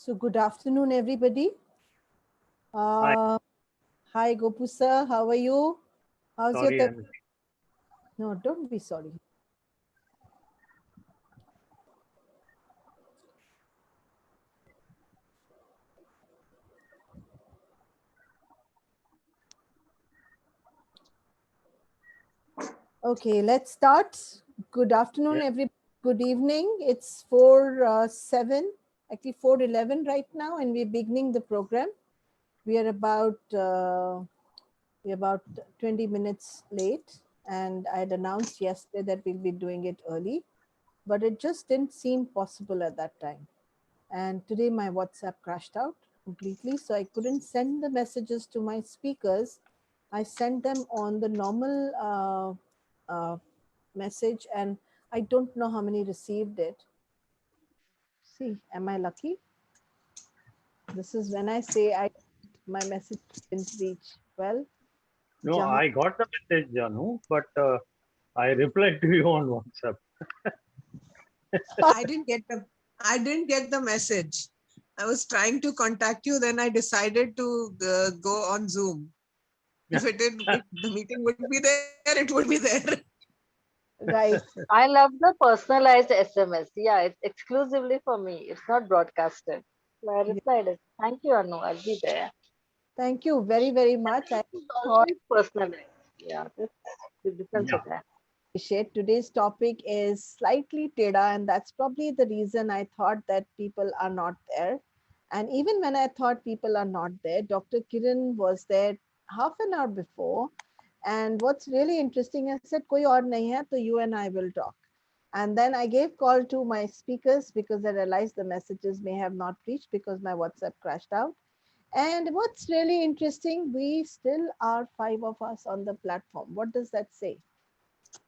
So good afternoon, everybody. Hi. Hi, Gopu sir. How are you? How's your Sorry, I'm No, don't be sorry. Okay, let's start. Good afternoon, yeah. everybody. Good evening. It's 4:07, actually 4:11 right now, and we're beginning the program. We are about 20 minutes late, and I had announced yesterday that we'll be doing it early, but it just didn't seem possible at that time. And today my WhatsApp crashed out completely, so I couldn't send the messages to my speakers. I sent them on the normal message, and I don't know how many received it. See, am I lucky? This is when I say my message didn't reach. Well, No, jahan, I got the message, Janu, but I replied to you on WhatsApp. I didn't get the message. I was trying to contact you, then I decided to go on Zoom. If the meeting would be there, it would be there. right. I love the personalized SMS. Yeah, it's exclusively for me. It's not broadcasted. So I Yeah. replied, thank you, Anu. I'll be there. Thank you very, very much. I It's thought always personalized. Yeah, that's the difference Yeah. with that. appreciate today's topic is slightly teda, and that's probably the reason I thought that people are not there. And even when I thought people are not there, Dr. Kiran was there half an hour before. And what's really interesting, I said, "Koi aur nahi hai, to you and I will talk." And then I gave call to my speakers because I realized the messages may have not reached because my WhatsApp crashed out. And what's really interesting, we still are five of us on the platform. What does that say?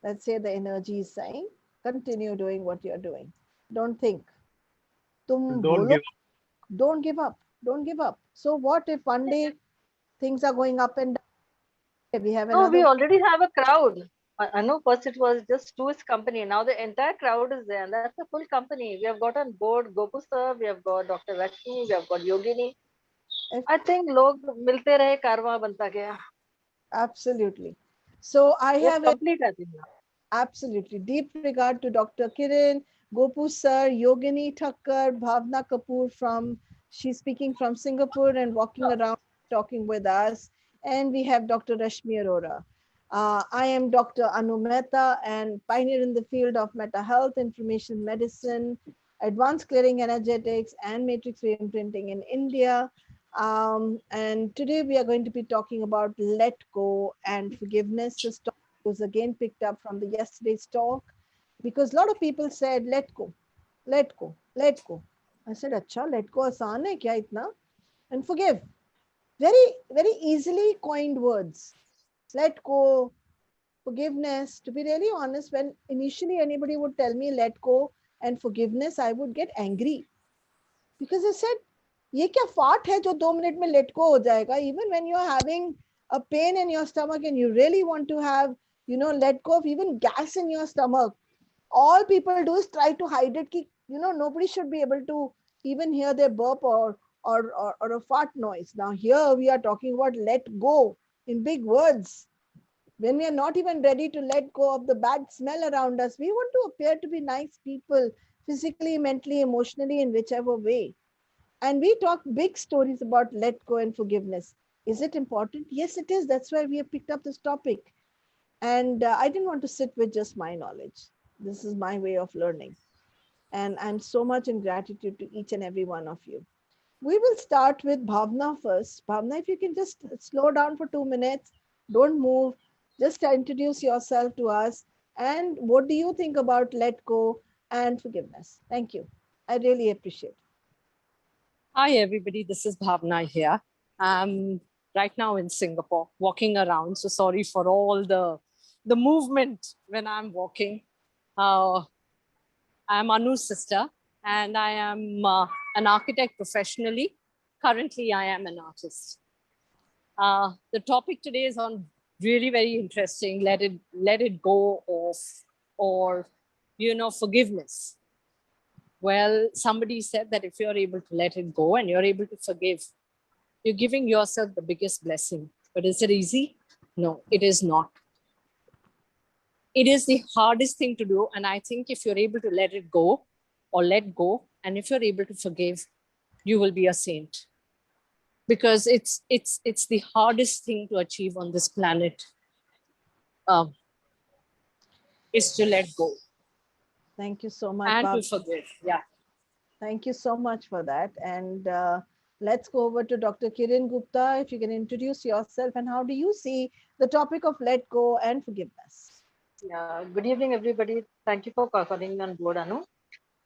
Let's say the energy is saying, continue doing what you're doing. Don't think. Tum Don't bolo, give don't give up. Don't give up. So what if one day things are going up and down? We have No, we another. already have a crowd. Anu, first it was just to his company. Now the entire crowd is there, and that's a full company. We have got on board Gopu sir, we have got Dr. Rashmi, we have got Yogini. I think log milte rahe, karwa banta gaya. Absolutely. So I We have have a complete, I think. absolutely deep regard to Dr. Kiran, Gopu sir, Yogini Thakkar, Bhavna Kapoor she's speaking from Singapore and walking around talking with us. And we have Dr. Rashmi Arora. I am Dr. Anu Mehta and pioneer in the field of meta health, information medicine, advanced clearing energetics, and matrix reimprinting in India. And today we are going to be talking about let go and forgiveness. This topic was again picked up from the yesterday's talk because a lot of people said, let go, let go, let go. I said, Acha, let go आसान है क्या इतना? And forgive. Very, very easily coined words. Let go, forgiveness. To be really honest, when initially anybody would tell me let go and forgiveness, I would get angry because I said, ये क्या फाट है जो 2 minute में let go हो जाएगा? Even when you're having a pain in your stomach and you really want to have, let go of even gas in your stomach, all people do is try to hide it. Nobody should be able to even hear their burp or a fart noise. Now here we are talking about let go in big words. When we are not even ready to let go of the bad smell around us, we want to appear to be nice people, physically, mentally, emotionally, in whichever way. And we talk big stories about let go and forgiveness. Is it important? Yes, it is. That's why we have picked up this topic. And I didn't want to sit with just my knowledge. This is my way of learning. And I'm so much in gratitude to each and every one of you. We will start with Bhavna first. Bhavna, if you can just slow down for 2 minutes, don't move, just introduce yourself to us. And what do you think about let go and forgiveness? Thank you. I really appreciate it. Hi, everybody. This is Bhavna here. I'm right now in Singapore, walking around. So sorry for all the movement when I'm walking. I'm Anu's sister, and I am an architect professionally. Currently, I am an artist. The topic today is on really very interesting. Let it go of, or forgiveness. Well, somebody said that if you're able to let it go and you're able to forgive, you're giving yourself the biggest blessing. But is it easy? No, it is not. It is the hardest thing to do. And I think if you're able to let it go or let go, and if you're able to forgive, you will be a saint. Because it's the hardest thing to achieve on this planet, is to let go. Thank you so much, And Bhavna. to forgive. Yeah. Thank you so much for that. And let's go over to Dr. Kiran Gupta. If you can introduce yourself and how do you see the topic of let go and forgiveness? Yeah, good evening, everybody. Thank you for calling me on board, Anu.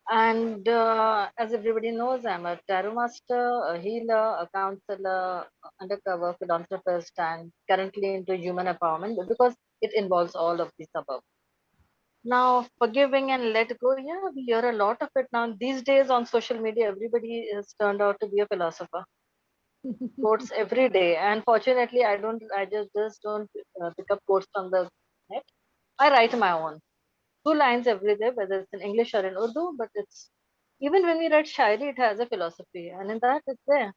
And as everybody knows, I'm a tarot master, a healer, a counselor, undercover philanthropist, and currently into human empowerment because it involves all of these above. Now, forgiving and let go, yeah, we hear a lot of it now. These days on social media, everybody is turned out to be a philosopher. Quotes every day. And fortunately, I just don't pick up quotes from the net. I write my own. 2 lines every day, whether it's in English or in Urdu, but it's even when we write shairi, it has a philosophy, and in that it's there.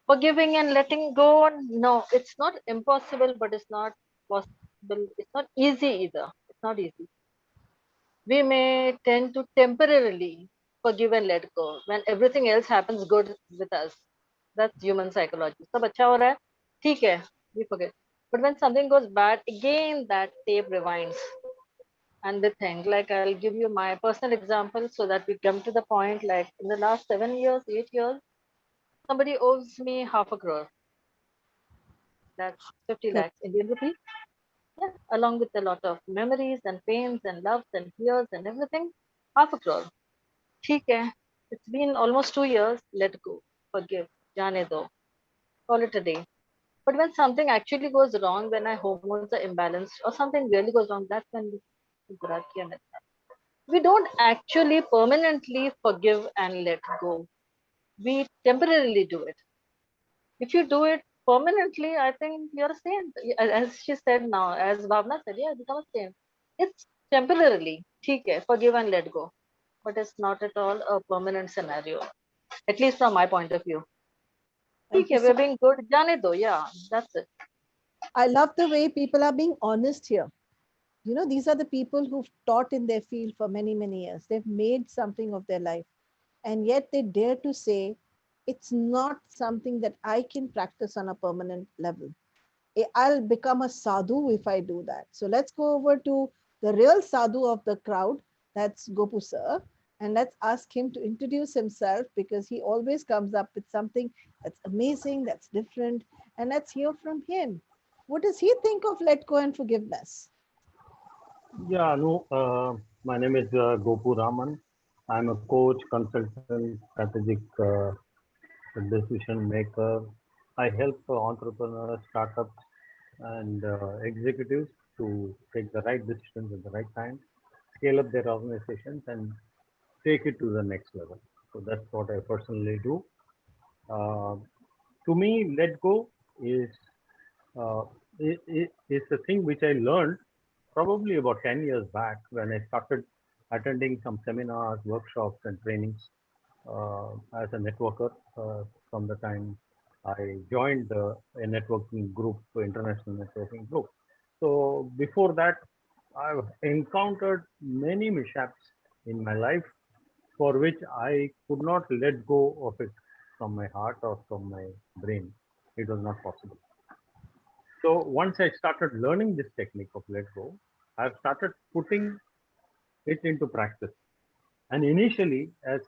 Forgiving and letting go, no, it's not impossible, but it's not possible. It's not easy either. It's not easy. We may tend to temporarily forgive and let go when everything else happens good with us. That's human psychology. सब अच्छा हो रहा है, ठीक है, we forget. But when something goes bad, again that tape rewinds. And we think, like, I'll give you my personal example so that we come to the point. Like, in the last 7 years, 8 years, somebody owes me half a crore. That's 50 Correct. lakhs Indian rupee. Yeah, along with a lot of memories and pains and loves and fears and everything. Half a crore. ठीक है. It's been almost 2 years. Let go. Forgive. जाने दो. Call it a day. But when something actually goes wrong, when our hormones are imbalanced or something really goes wrong, that's when we don't actually permanently forgive and let go. We temporarily do it. If you do it permanently, I think you're a saint. As she said now, as Bhavna said, yeah, become a saint. It's temporarily. ठीक है, forgive and let go. But it's not at all a permanent scenario, at least from my point of view. Thank ठीक you है, so we're being good. जाने दो, yeah, that's it. I love the way people are being honest here. You know, these are the people who've taught in their field for many, many years. They've made something of their life. And yet they dare to say, it's not something that I can practice on a permanent level. I'll become a sadhu if I do that. So let's go over to the real sadhu of the crowd. That's Gopu sir. And let's ask him to introduce himself because he always comes up with something that's amazing, that's different. And let's hear from him. What does he think of let go and forgiveness? Yeah, no, my name is Gopu Raman. I'm a coach, consultant, strategic decision maker. I help entrepreneurs, startups, and executives to take the right decisions at the right time, scale up their organizations, and take it to the next level. So that's what I personally do. Uh, to me, let go is uh, is a thing which I learned probably about 10 years back when I started attending some seminars, workshops, and trainings as a networker from the time I joined a networking group, international networking group. So before that, I've encountered many mishaps in my life for which I could not let go of it from my heart or from my brain. It was not possible. So once I started learning this technique of let go, I've started putting it into practice. And initially, as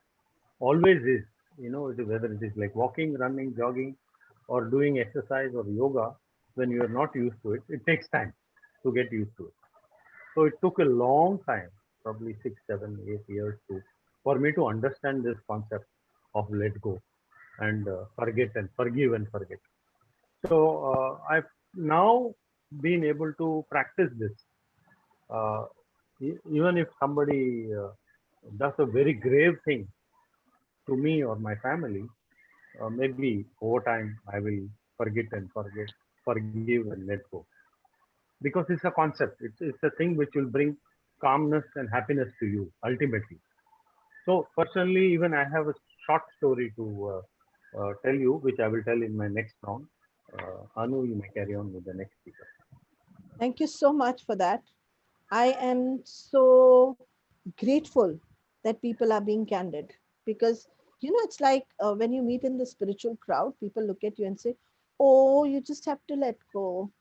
always is, whether it is like walking, running, jogging, or doing exercise or yoga, when you are not used to it, it takes time to get used to it. So it took a long time, probably 6, 7, 8 years for me to understand this concept of let go and forget and forgive and forget. So I've now been able to practice this. Uh, Even if somebody does a very grave thing to me or my family, maybe over time I will forget and forget, forgive and let go. Because it's a concept, it's a thing which will bring calmness and happiness to you ultimately. So, personally, even I have a short story to tell you, which I will tell in my next round. Anu, you may carry on with the next speaker. Thank you so much for that. I am so grateful that people are being candid, because it's like when you meet in the spiritual crowd, people look at you and say, oh, you just have to let go,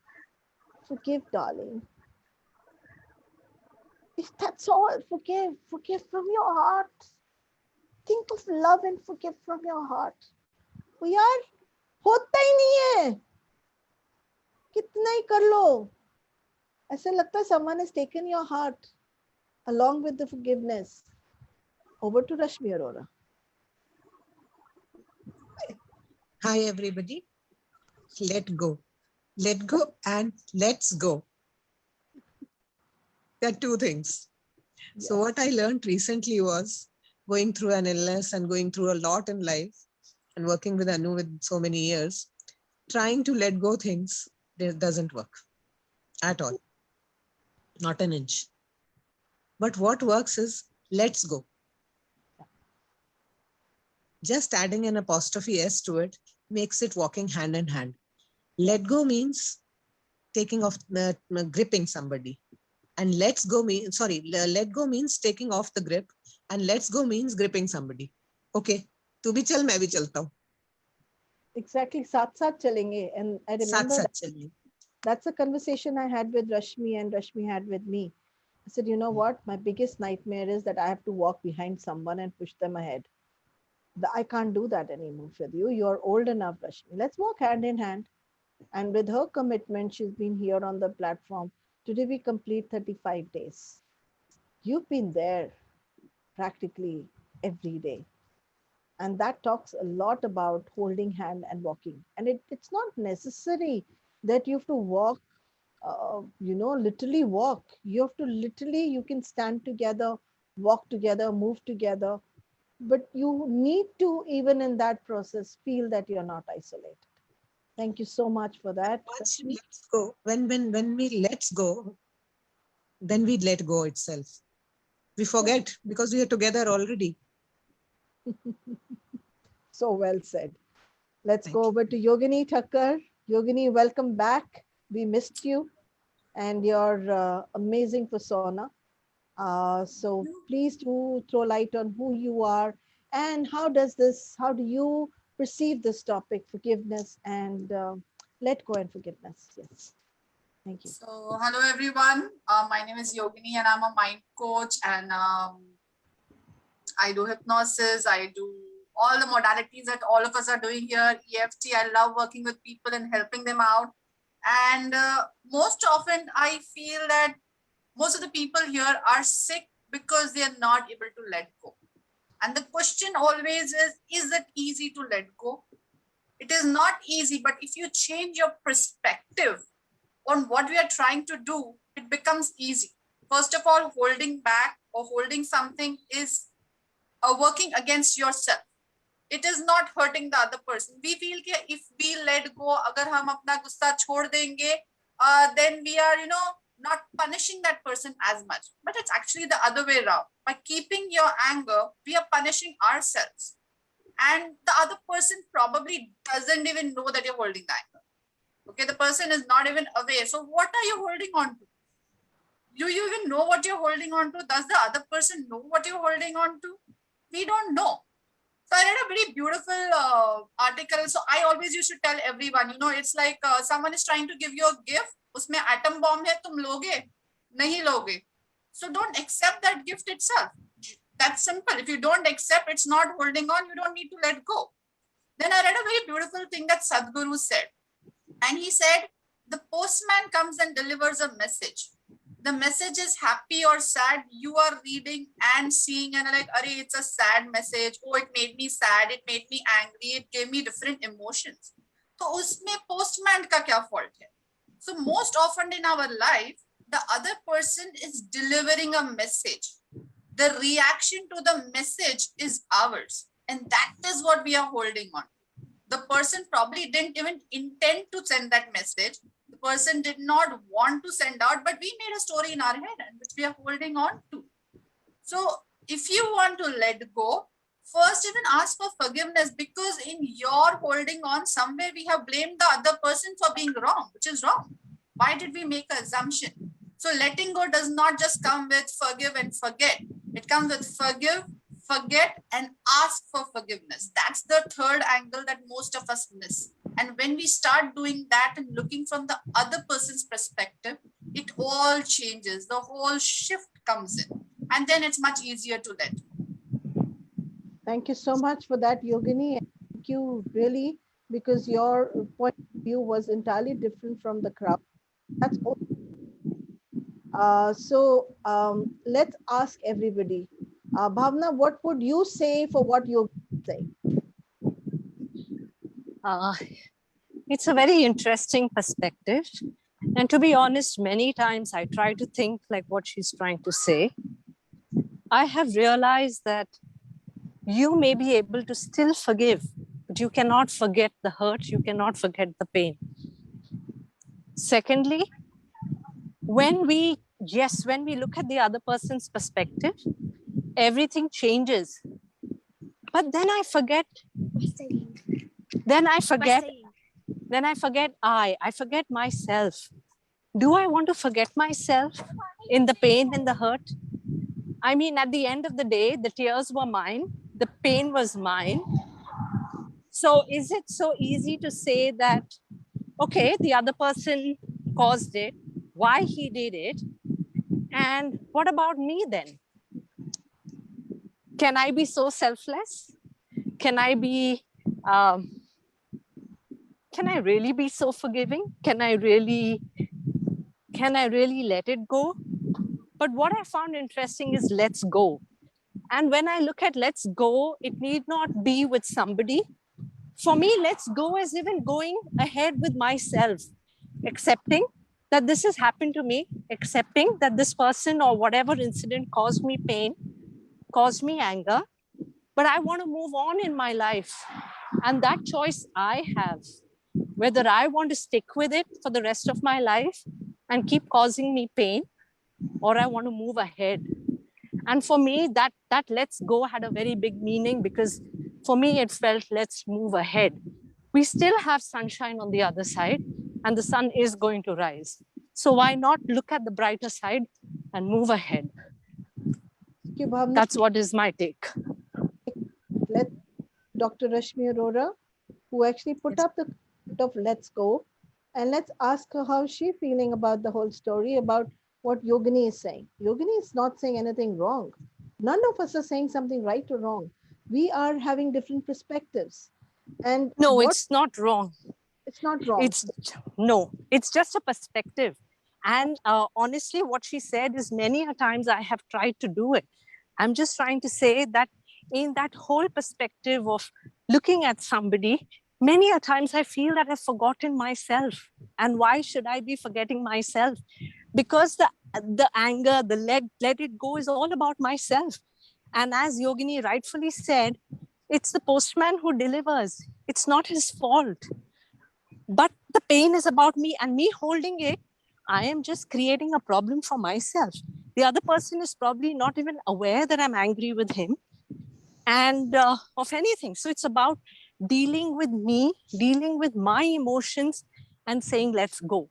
forgive, darling. If that's all, forgive from your heart. Think of love and forgive from your heart. वो यार होता ही नहीं है, कितना ही कर लो, ऐसा लगता है someone has taken your heart along with the forgiveness. Over to Rashmi Arora. Hi, everybody. Let go. Let go and let's go. There are two things. Yes. So what I learned recently was going through an illness and going through a lot in life and working with Anu with so many years, trying to let go things, it doesn't work at all. Not an inch. But what works is let's go. Just adding an apostrophe S to it makes it walking hand in hand. Let go means taking off, gripping somebody. And let go means taking off the grip, and let's go means gripping somebody. Okay, tu bhi chal, main bhi chalta hu. Exactly, saath saath chalenge. And I remember that's a conversation I had with Rashmi, and Rashmi had with me. I said, you know what? My biggest nightmare is that I have to walk behind someone and push them ahead. I can't do that anymore with you. You're old enough, Rashmi. Let's walk hand in hand. And with her commitment, she's been here on the platform. Today we complete 35 days. You've been there practically every day. And that talks a lot about holding hand and walking. And it's not necessary that you have to walk, literally walk. You have to literally, you can stand together, walk together, move together. But you need to, even in that process, feel that you're not isolated. Thank you so much for that. Once you let's go, when we let's go, then we let go itself. We forget because we are together already. So well said. Let's go over to Yogini Thakkar. Yogini, welcome back. We missed you and your amazing persona. So please do throw light on who you are and how do you perceive this topic, forgiveness and let go and forgiveness. Yes. Thank you. So, hello everyone. My name is Yogini and I'm a mind coach, and I do hypnosis. I do all the modalities that all of us are doing here. EFT. I love working with people and helping them out. And most often I feel that most of the people here are sick because they are not able to let go. And the question always is it easy to let go? It is not easy, but if you change your perspective on what we are trying to do, it becomes easy. First of all, holding back or holding something is working against yourself. It is not hurting the other person. We feel that if we let go, agar hum apna gussa chhod denge, then we are, not punishing that person as much. But it's actually the other way around. By keeping your anger, we are punishing ourselves. And the other person probably doesn't even know that you're holding the anger. Okay, the person is not even aware. So what are you holding on to? Do you even know what you're holding on to? Does the other person know what you're holding on to? We don't know. So I read a very beautiful article. So I always used to tell everyone, it's like someone is trying to give you a gift. Usme atom bomb hai, tum loge? Nahi loge. So don't accept that gift itself. That's simple. If you don't accept, it's not holding on, you don't need to let go. Then I read a very beautiful thing that Sadhguru said. And he said, the postman comes and delivers a message. The message is happy or sad. You are reading and seeing and like, Arey, it's a sad message. Oh, it made me sad. It made me angry. It gave me different emotions. So usme postman ka kya fault hai? So most often in our life, the other person is delivering a message. The reaction to the message is ours. And that is what we are holding on. The person probably didn't even intend to send that message. The person did not want to send out, but we made a story in our head and which we are holding on to. So if you want to let go, first even ask for forgiveness, because in your holding on, somewhere we have blamed the other person for being wrong, which is wrong. Why did we make an assumption? So letting go does not just come with forgive and forget. It comes with forgive, forget, and ask for forgiveness. That's the third angle that most of us miss. And when we start doing that and looking from the other person's perspective, it all changes. The whole shift comes in. And then it's much easier to let go. Thank you so much for that, Yogini. Thank you really, because your point of view was entirely different from the crowd. That's all. Let's ask everybody. Bhavna, what would you say for what you're saying? It's a very interesting perspective. And to be honest, many times I try to think like what she's trying to say. I have realized that you may be able to still forgive, but you cannot forget the hurt, you cannot forget the pain. Secondly, when we look at the other person's perspective, everything changes. But then I forget myself. Do I want to forget myself in the pain and the hurt? I mean, at the end of the day, the tears were mine, the pain was mine. So is it so easy to say that, okay, the other person caused it, why he did it, and what about me then? Can I be so selfless? Can I really be so forgiving? Can I really let it go? But what I found interesting is let's go. And when I look at let's go, it need not be with somebody. For me, let's go is even going ahead with myself, accepting that this has happened to me, accepting that this person or whatever incident caused me pain, caused me anger, but I want to move on in my life. And that choice I have, whether I want to stick with it for the rest of my life and keep causing me pain, or I want to move ahead. And for me, that let's go had a very big meaning, because for me, it felt let's move ahead. We still have sunshine on the other side, and the sun is going to rise. So why not look at the brighter side and move ahead? Thank you, Bhavna. That's what is my take. Let Dr. Rashmi Arora, who actually put up the of let's go, and let's ask her how she's feeling about the whole story, about what Yogini is saying. Yogini is not saying anything wrong. None of us are saying something right or wrong. We are having different perspectives. And no, it's not wrong. It's not wrong. It's just a perspective. And honestly, what she said is many a times I have tried to do it. I'm just trying to say that in that whole perspective of looking at somebody, many a times I feel that I've forgotten myself. And why should I be forgetting myself? Because the anger, the let it go is all about myself. And as Yogini rightfully said, it's the postman who delivers. It's not his fault. But the pain is about me, and me holding it, I am just creating a problem for myself. The other person is probably not even aware that I'm angry with him and of anything. So it's about dealing with me, dealing with my emotions and saying, let's go.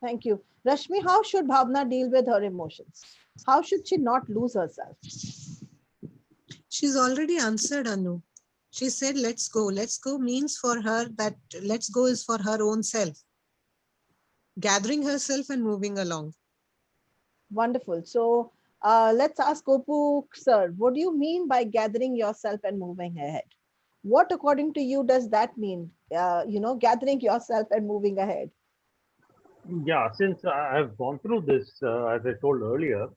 Thank you. Rashmi, how should Bhavna deal with her emotions? How should she not lose herself? She's already answered, Anu. She said, let's go. Let's go means for her that let's go is for her own self. Gathering herself and moving along. Wonderful. So let's ask Gopu sir, what do you mean by gathering yourself and moving ahead? What, according to you, does that mean? Gathering yourself and moving ahead. Yeah, since I've gone through this, as I told earlier,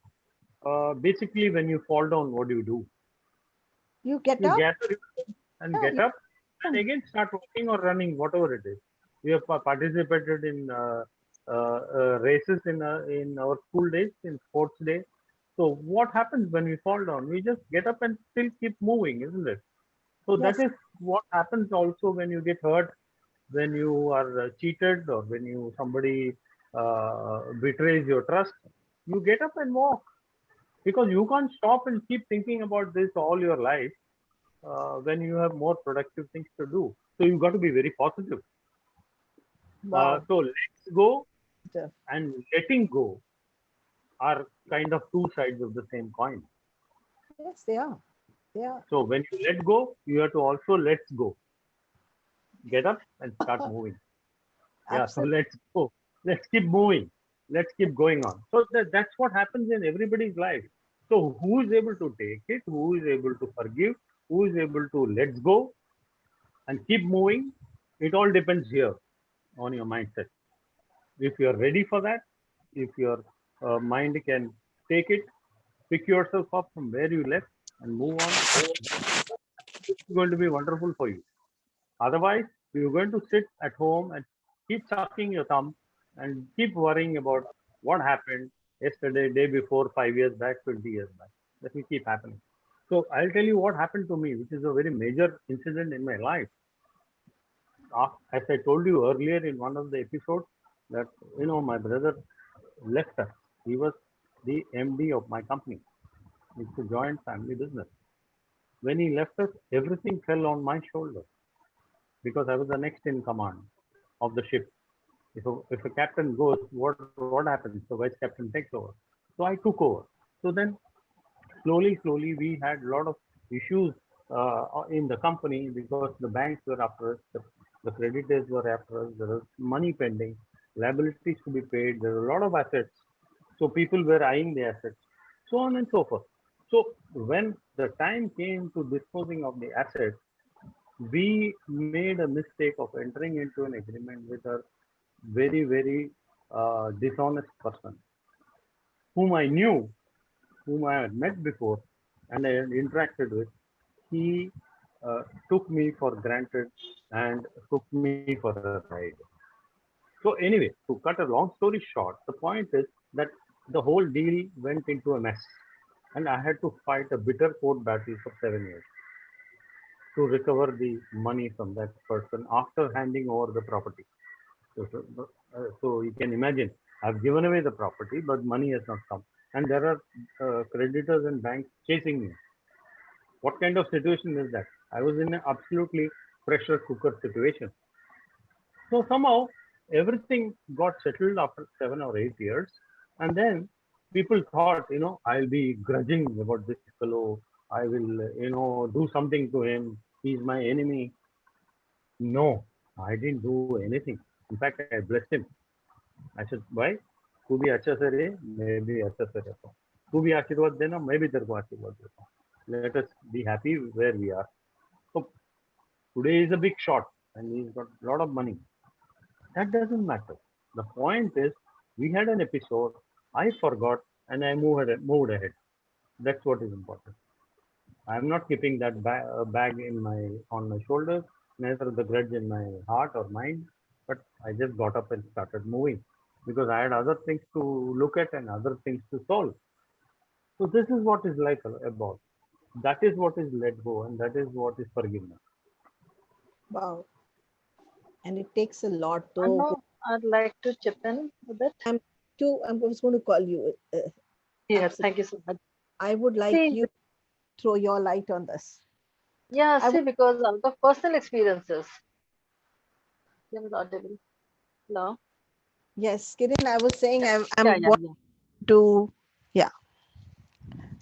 basically when you fall down, what do? You get You up. gather and Yeah, get up and again start walking or running, whatever it is. We have participated in races in our school days, in sports days. So what happens when we fall down? We just get up and still keep moving, isn't it? So that yes, is what happens also when you get hurt, when you are cheated, or when you somebody betrays your trust. You get up and walk, because you can't stop and keep thinking about this all your life when you have more productive things to do. So you got to be very positive. wow. So let's go and letting go are kind of two sides of the same coin. Yes, they are. They are. So when you let go, you have to also let's go. Get up and start moving. Yeah, so Absolutely. let's go. Let's keep moving. Let's keep going on. So that's what happens in everybody's life. So who is able to take it? Who is able to forgive? Who is able to let's go and keep moving? It all depends here on your mindset. If you're ready for that, if your mind can take it, pick yourself up from where you left and move on, it's going to be wonderful for you. Otherwise, you're going to sit at home and keep sucking your thumb and keep worrying about what happened yesterday, day before, 5 years back, 20 years back. That will keep happening. So I'll tell you what happened to me, which is a very major incident in my life. As I told you earlier in one of the episodes, that my brother left us. He was the MD of my company. It's a joint family business. When he left us, everything fell on my shoulder because I was the next in command of the ship. If a captain goes, what happens? The vice captain takes over. So I took over. So then slowly we had a lot of issues in the company because the banks were after us, the creditors were after us, there was money pending, liabilities to be paid, there were a lot of assets. So people were eyeing the assets, so on and so forth. So when the time came to disposing of the assets, we made a mistake of entering into an agreement with a very dishonest person whom I knew, whom I had met before and I had interacted with. He took me for granted and took me for a ride. So anyway, to cut a long story short, the point is that the whole deal went into a mess, and I had to fight a bitter court battle for 7 years to recover the money from that person after handing over the property. So you can imagine, I've given away the property, but money has not come. And there are creditors and banks chasing me. What kind of situation is that? I was in an absolutely pressure cooker situation. So somehow everything got settled after 7 or 8 years. And then people thought, I'll be grudging about this fellow. I will, do something to him. He's my enemy. No, I didn't do anything. In fact, I blessed him. I said, भाई तू भी अच्छा से रहे, मैं भी अच्छा से रहता हूँ. तू भी आशीर्वाद देना, मैं भी तेरे को आशीर्वाद देता हूँ. Let us be happy where we are. So today is a big shot and he's got a lot of money. That doesn't matter. The point is, we had an episode, I forgot, and I moved ahead. That's what is important. I'm not keeping that bag on my shoulders, neither the grudge in my heart or mind, but I just got up and started moving because I had other things to look at and other things to solve. So this is what is life about. That is what is let go, and that is what is forgiveness. Wow. And it takes a lot I though. know I'd like to chip in a bit. I'm just going to call you. Yeah, Absolutely. thank you so much. I would like See, you to throw your light on this. yeah, I see, because out of personal experiences, you was audible. Hello? Yes, Kiran, I was saying Yeah, I'm yeah, yeah, yeah. to, yeah,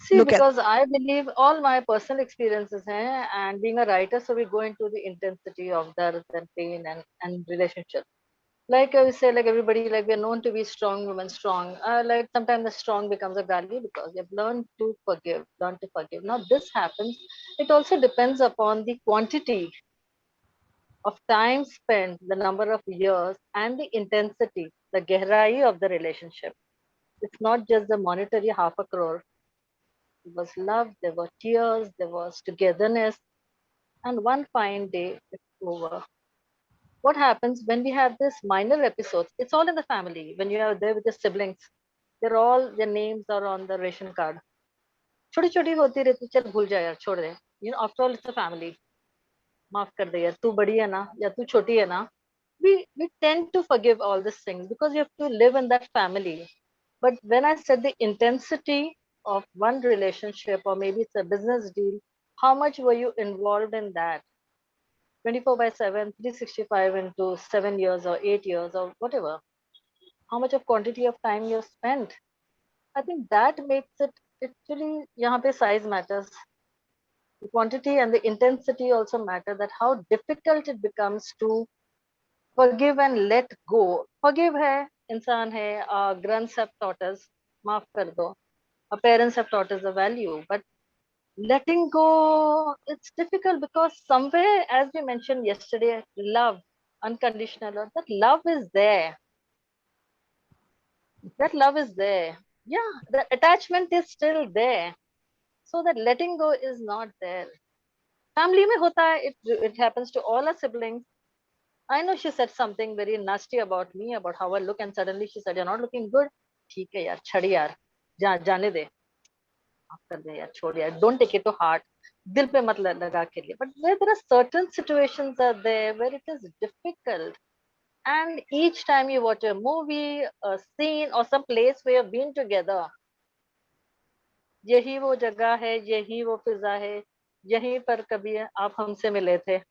See, look at. because I believe all my personal experiences, and being a writer, so we go into the intensity of dard and pain and relationship. Like I say, like everybody, like we're known to be strong women, strong. Like sometimes the strong becomes a value because you've learned to forgive, learn to forgive. Now this happens. It also depends upon the quantity of time spent, the number of years, and the intensity, the gehrai of the relationship. It's not just the monetary half a crore. There was love, there were tears, there was togetherness, and one fine day it's over. What happens when we have this minor episodes? It's all in the family. When you are there with your siblings, they're all their names are on the ration card. छोटी छोटी होती रहती, चल भूल जा यार, छोड़ दे. You know, after all, it's a family. माफ कर दे यार, तू बड़ी है ना या तू छोटी है ना. We tend to forgive all these things because you have to live in that family. But when I said the intensity of one relationship, or maybe it's a business deal, how much were you involved in that? 24 by 7, 365 into 7 years or 8 years or whatever. How much of quantity of time you have spent? I think that makes it actually, yahan pe size matters. The quantity and the intensity also matter, that how difficult it becomes to forgive and let go. Forgive hai, insan hai, our grands have taught us, maaf kar do. Our parents have taught us the value, but letting go, it's difficult because somewhere, as we mentioned yesterday, love, unconditional love, that love is there. That love is there. Yeah, the attachment is still there. So that letting go is not there. Family mein hota hai, it happens to all our siblings. I know she said something very nasty about me, about how I look, and suddenly she said, "You're not looking good." ठीक है यार, छड़ी यार, जाने दे, माफ कर दे यार, छोड़ यार, don't take it to heart. दिल पे मत लगा के लिए. But where there are certain situations are there where it is difficult, and each time you watch a movie, a scene, or some place where you've been together, यही वो जगह है, यही वो फिजा है, यहीं पर कभी आप हमसे मिले थे.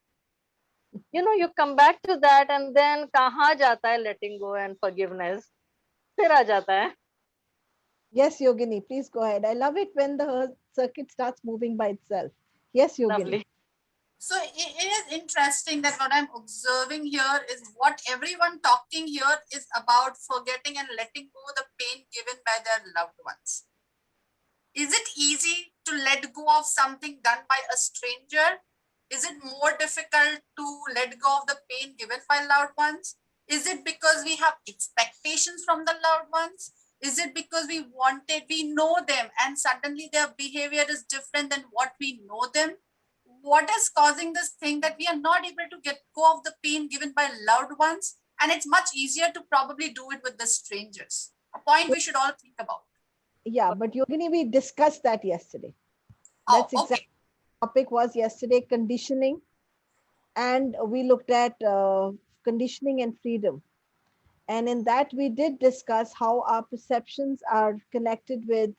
You know, you come back to that, and then कहाँ जाता है letting go and forgiveness? फिर आ जाता है. Yes, Yogini, please go ahead. I love it when the circuit starts moving by itself. Yes, Yogini. Lovely. So it is interesting that what I'm observing here is what everyone talking here is about forgetting and letting go the pain given by their loved ones. Is it easy to let go of something done by a stranger? Is it more difficult to let go of the pain given by loved ones? Is it because we have expectations from the loved ones? Is it because we know them and suddenly their behavior is different than what we know them? What is causing this thing that we are not able to get go of the pain given by loved ones? And it's much easier to probably do it with the strangers. A point we should all think about. Yeah, but Yogini, we discussed that yesterday. Oh, That's exactly okay. what the topic was yesterday, conditioning. And we looked at conditioning and freedom. And in that, we did discuss how our perceptions are connected with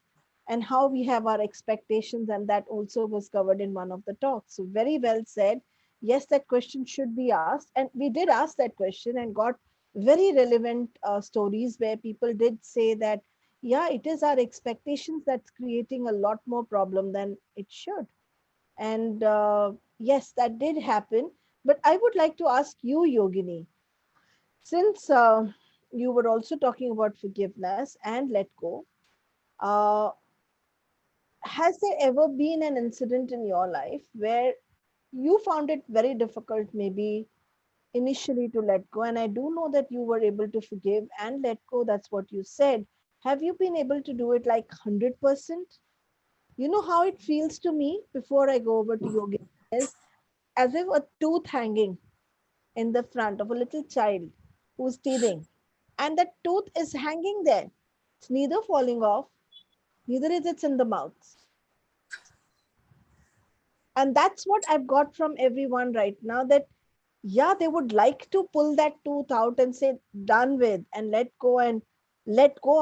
and how we have our expectations. And that also was covered in one of the talks. So, very well said. Yes, that question should be asked. And we did ask that question and got very relevant stories where people did say that, yeah, it is our expectations that's creating a lot more problem than it should. And yes, that did happen. But I would like to ask you, Yogini, since you were also talking about forgiveness and let go, uh, has there ever been an incident in your life where you found it very difficult, maybe initially, to let go? And I do know that you were able to forgive and let go. That's what you said. Have you been able to do it like 100%? You know how it feels to me before I go over to Yogi is as if a tooth hanging in the front of a little child who's teething, and that tooth is hanging there. It's neither falling off, neither is it in the mouth. And that's what I've got from everyone right now, that yeah, they would like to pull that tooth out and say done with and let go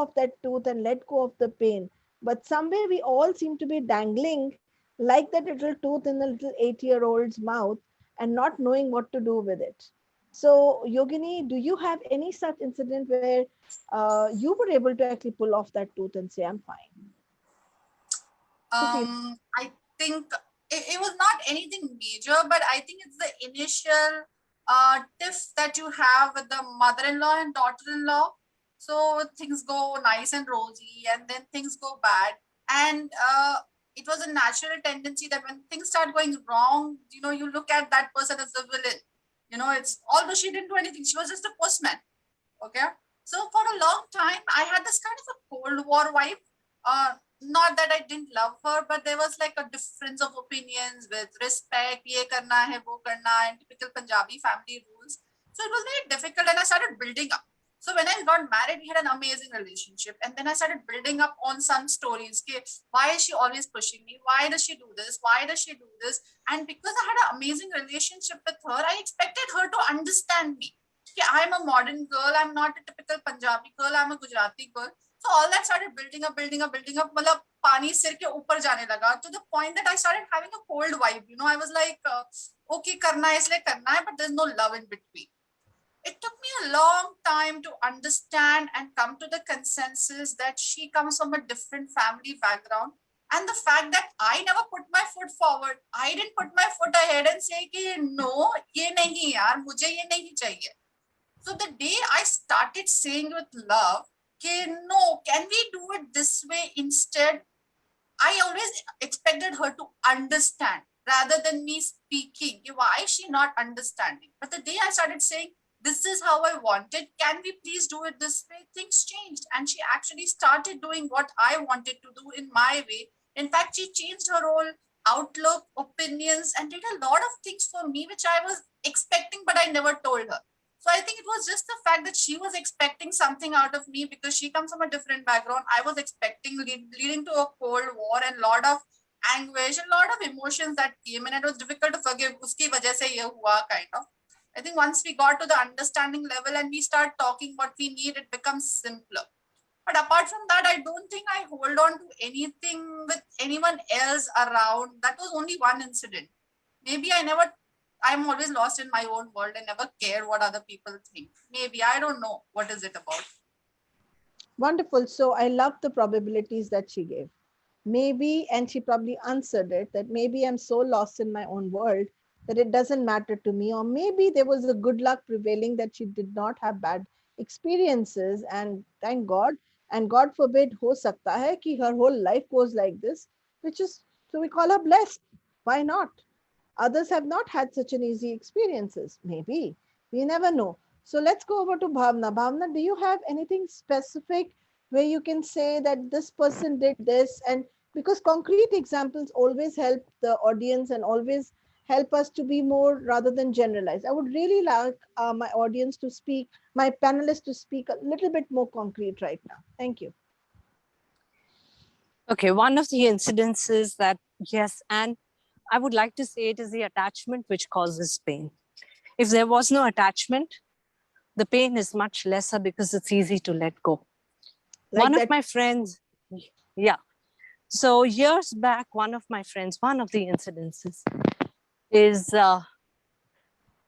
of that tooth and let go of the pain. But somewhere we all seem to be dangling like that little tooth in the little 8-year-old's mouth and not knowing what to do with it. So, Yogini, do you have any such incident where you were able to actually pull off that tooth and say, I'm fine? I think it was not anything major, but I think it's the initial tiff that you have with the mother-in-law and daughter-in-law. So things go nice and rosy, and then things go bad. And it was a natural tendency that when things start going wrong, you know, you look at that person as the villain. You know, it's although she didn't do anything, she was just a postman. Okay. So for a long time, I had this kind of a Cold War vibe. Not that I didn't love her, but there was like a difference of opinions with respect, ye karna hai, wo karna, and typical Punjabi family rules. So it was very difficult, and I started building up. So when I got married, we had an amazing relationship. And then I started building up on some stories. Okay, why is she always pushing me? Why does she do this? Why does she do this? And because I had an amazing relationship with her, I expected her to understand me. Okay, I'm a modern girl. I'm not a typical Punjabi girl. I'm a Gujarati girl. So all that started building up, building up, building up. मतलब पानी सिर के ऊपर जाने लगा, to the point that I started having a cold vibe. You know, I was like, okay, करना है इसलिए करना है, but there's no love in between. It took me a long time to understand and come to the consensus that she comes from a different family background. And the fact that I never put my foot forward, I didn't put my foot ahead and say कि no, ये नहीं यार, मुझे ये नहीं चाहिए. So the day I started saying with love, okay, no, can we do it this way instead? I always expected her to understand rather than me speaking. Why is she not understanding? But the day I started saying, this is how I want it, can we please do it this way? Things changed. And she actually started doing what I wanted to do in my way. In fact, she changed her whole outlook, opinions, and did a lot of things for me, which I was expecting, but I never told her. So I think it was just the fact that she was expecting something out of me because she comes from a different background. I was expecting leading to a Cold War and a lot of anguish, a lot of emotions that came, and it was difficult to forgive. Uski wajah se ye hua, kind of. I think once we got to the understanding level and we start talking what we need, it becomes simpler. But apart from that, I don't think I hold on to anything with anyone else around. That was only one incident. Maybe I'm always lost in my own world and never care what other people think. Maybe, I don't know. What is it about? Wonderful. So I love the probabilities that she gave. Maybe, and she probably answered it, that maybe I'm so lost in my own world that it doesn't matter to me. Or maybe there was a good luck prevailing that she did not have bad experiences. And thank God. And God forbid, ho sakta hai ki her whole life goes like this, which is, so we call her blessed. Why not? Others have not had such an easy experiences. Maybe. We never know. So let's go over to Bhavna. Bhavna, do you have anything specific where you can say that this person did this? And because concrete examples always help the audience and always help us to be more rather than generalized. I would really like my audience to speak, my panelists to speak a little bit more concrete right now. Thank you. Okay, one of the incidences that, yes, and I would like to say it is the attachment which causes pain. If there was no attachment, the pain is much lesser because it's easy to let go. Like one that. of my friends, yeah. So years back, one of my friends, one of the incidences is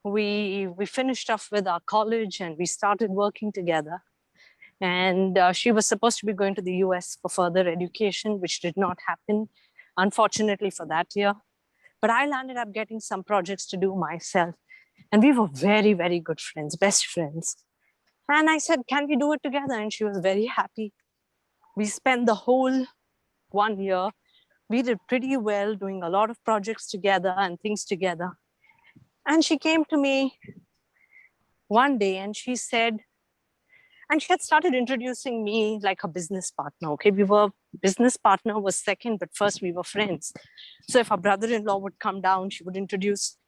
we finished off with our college and we started working together. And she was supposed to be going to the US for further education, which did not happen, unfortunately, for that year. But I landed up getting some projects to do myself. And we were very, very good friends, best friends. And I said, can we do it together? And she was very happy. We spent the whole 1 year. We did pretty well, doing a lot of projects together and things together. And she came to me one day and she said, and she had started introducing me like a business partner. Okay, we were business partner was second, but first we were friends. So if her brother-in-law would come down, she would introduce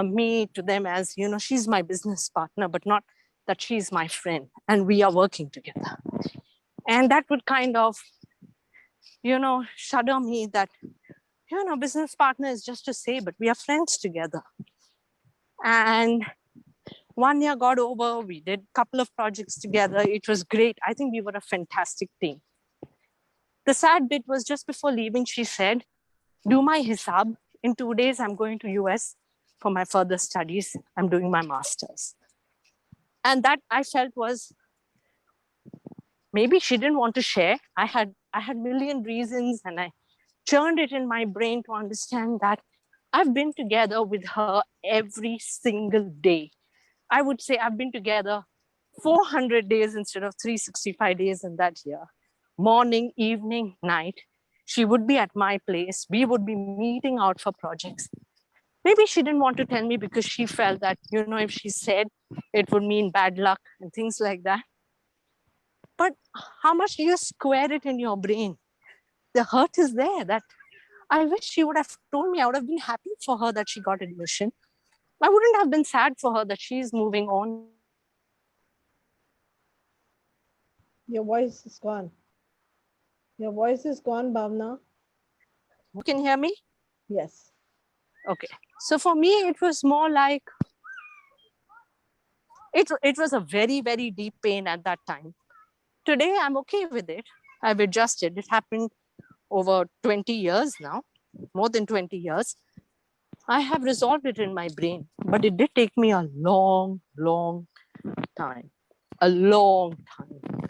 me to them as, you know, she's my business partner, but not that she's my friend and we are working together. And that would kind of, you know, shudder me that, you know, business partner is just to say, but we are friends together. And 1 year got over, we did a couple of projects together. It was great. I think we were a fantastic team. The sad bit was just before leaving, she said, do my hisab. In 2 days, I'm going to US for my further studies. I'm doing my master's. And that I felt was, maybe she didn't want to share. I had a million reasons and I churned it in my brain to understand that I've been together with her every single day. I would say I've been together 400 days instead of 365 days in that year. Morning, evening, night. She would be at my place. We would be meeting out for projects. Maybe she didn't want to tell me because she felt that, you know, if she said, it would mean bad luck and things like that. But how much do you square it in your brain? The hurt is there. That I wish she would have told me. I would have been happy for her that she got admission. I wouldn't have been sad for her that she's moving on. Your voice is gone. Your voice is gone, Bhavna. You can hear me? Yes. Okay. So for me, it was more like, it was a very, very deep pain at that time. Today, I'm okay with it. I've adjusted. It happened over 20 years now, more than 20 years. I have resolved it in my brain, but it did take me a long, long time, a long time.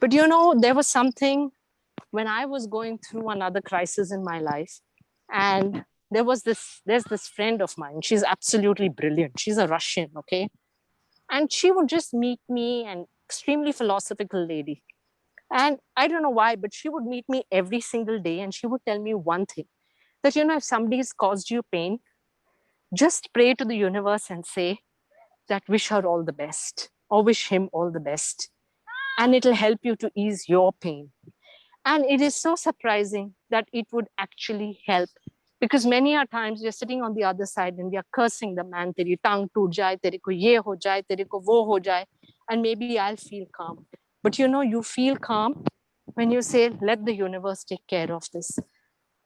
But you know, there was something when I was going through another crisis in my life, and there's this friend of mine. She's absolutely brilliant. She's a Russian, okay? And she would just meet me, an extremely philosophical lady. And I don't know why, but she would meet me every single day and she would tell me one thing, that, you know, if somebody's caused you pain, just pray to the universe and say that wish her all the best or wish him all the best. And it'll help you to ease your pain. And it is so surprising that it would actually help, because many a times we're sitting on the other side and we are cursing the man, teri tongue toot jaye, tere ko ye ho jaye, tere ko wo ho jaye, and maybe I'll feel calm. But you know, you feel calm when you say, let the universe take care of this.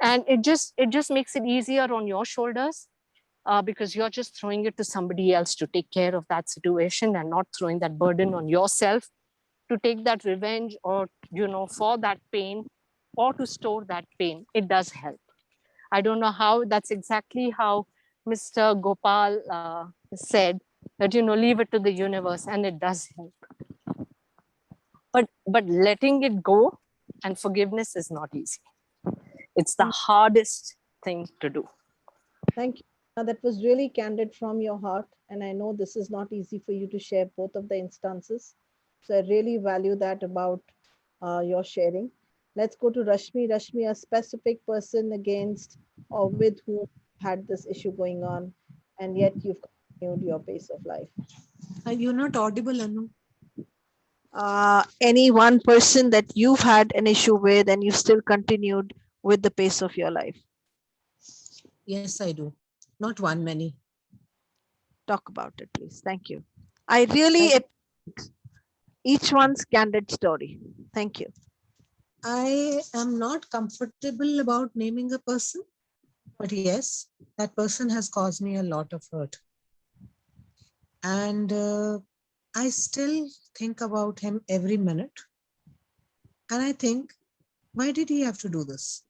And it just makes it easier on your shoulders, because you're just throwing it to somebody else to take care of that situation and not throwing that burden on yourself to take that revenge or, you know, for that pain or to store that pain. It does help. I don't know how, that's exactly how Mr. Gopal said that, you know, leave it to the universe, and it does help. But letting it go and forgiveness is not easy. It's the hardest thing to do. Thank you. Now, that was really candid from your heart. And I know this is not easy for you to share both of the instances. So I really value that about your sharing. Let's go to Rashmi. Rashmi, a specific person against or with whom had this issue going on, and yet you've continued your pace of life. You're not audible, Anu. Any one person that you've had an issue with and you still continued with the pace of your life? Yes, I do. Not one, many. Talk about it, please. Thank you. I really appreciate each one's candid story. Thank you. I am not comfortable about naming a person, but yes, that person has caused me a lot of hurt. And I still think about him every minute. And I think, why did he have to do this?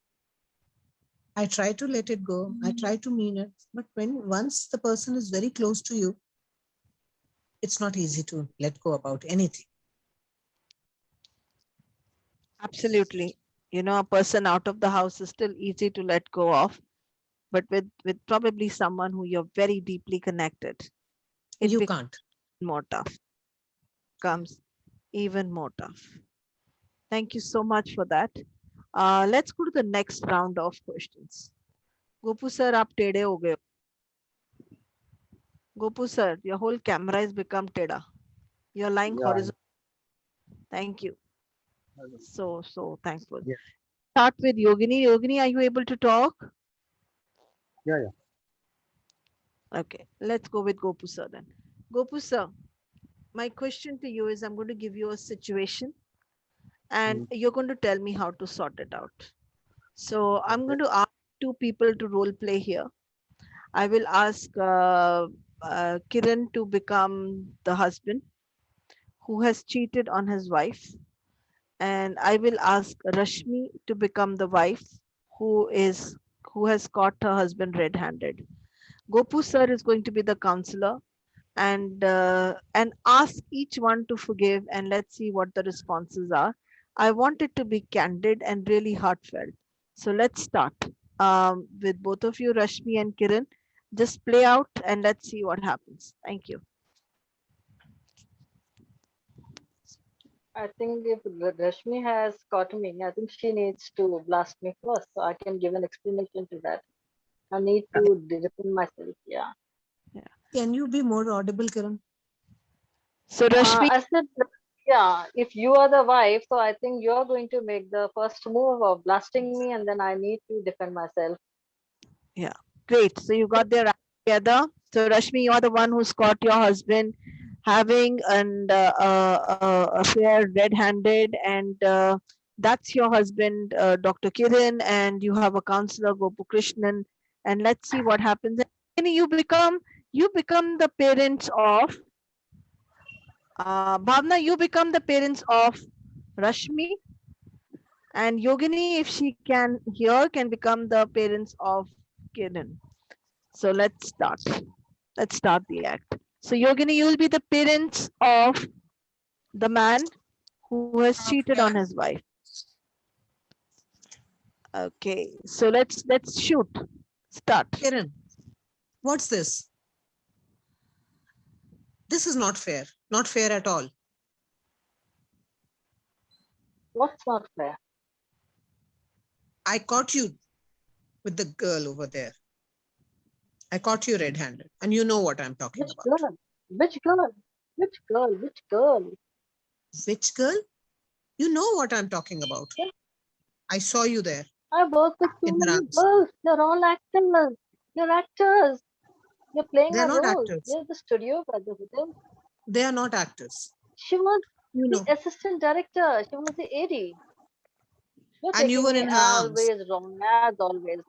I try to let it go. I try to mean it. But once the person is very close to you, it's not easy to let go about anything. Absolutely. You know, a person out of the house is still easy to let go of, but with probably someone who you're very deeply connected, You can't. More tough. Comes even more tough. Thank you so much for that. Let's go to the next round of questions. Gopu sir, aap tede ho gaye. Gopu sir, your whole camera has become teda. You're lying horizontal. Thank you. So thankful. Yeah. Start with Yogini. Yogini, are you able to talk? Yeah. Okay, let's go with Gopu sir then. Gopu sir, my question to you is, I'm going to give you a situation and you're going to tell me how to sort it out. So I'm going to ask two people to role play here. I will ask Kiran to become the husband who has cheated on his wife. And I will ask Rashmi to become the wife who has caught her husband red-handed. Gopu sir is going to be the counselor and ask each one to forgive, and let's see what the responses are. I want it to be candid and really heartfelt. So let's start with both of you, Rashmi and Kiran. Just play out and let's see what happens. Thank you. I think if Rashmi has caught me, I think she needs to blast me first so I can give an explanation to that. I need to defend myself. Yeah. Can you be more audible, Kiran? So Rashmi, I said, yeah, if you are the wife, so I think you're going to make the first move of blasting me, and then I need to defend myself. yeah, great. So you got their act together. So Rashmi, you're the one who's caught your husband having an affair red-handed, and that's your husband, Dr. Kiran, and you have a counselor, Gopu Krishnan, and let's see what happens. And you become the parents of Bhavna. You become the parents of Rashmi, and Yogini, if she can hear, can become the parents of Kiran. So let's start. Let's start the act. So Yogini, you will be the parents of the man who has cheated on Okay. his wife. Okay, so let's shoot. Start. Kiran, what's this? This is not fair. Not fair at all. What's not fair? I caught you with the girl over there. I caught you red-handed, and you know what I'm talking Which about. girl? Which girl? Which girl? Which girl? Which girl? You know what I'm talking about. Yeah. I saw you there I work with too in her many arms. girls. They're all actors. You're actors. You're playing They're a not role. actors. You're the studio by the hotel. They are not actors. She was You the know. assistant director. She was the AD. You're And you taking were me in her arms. always wrong, as always.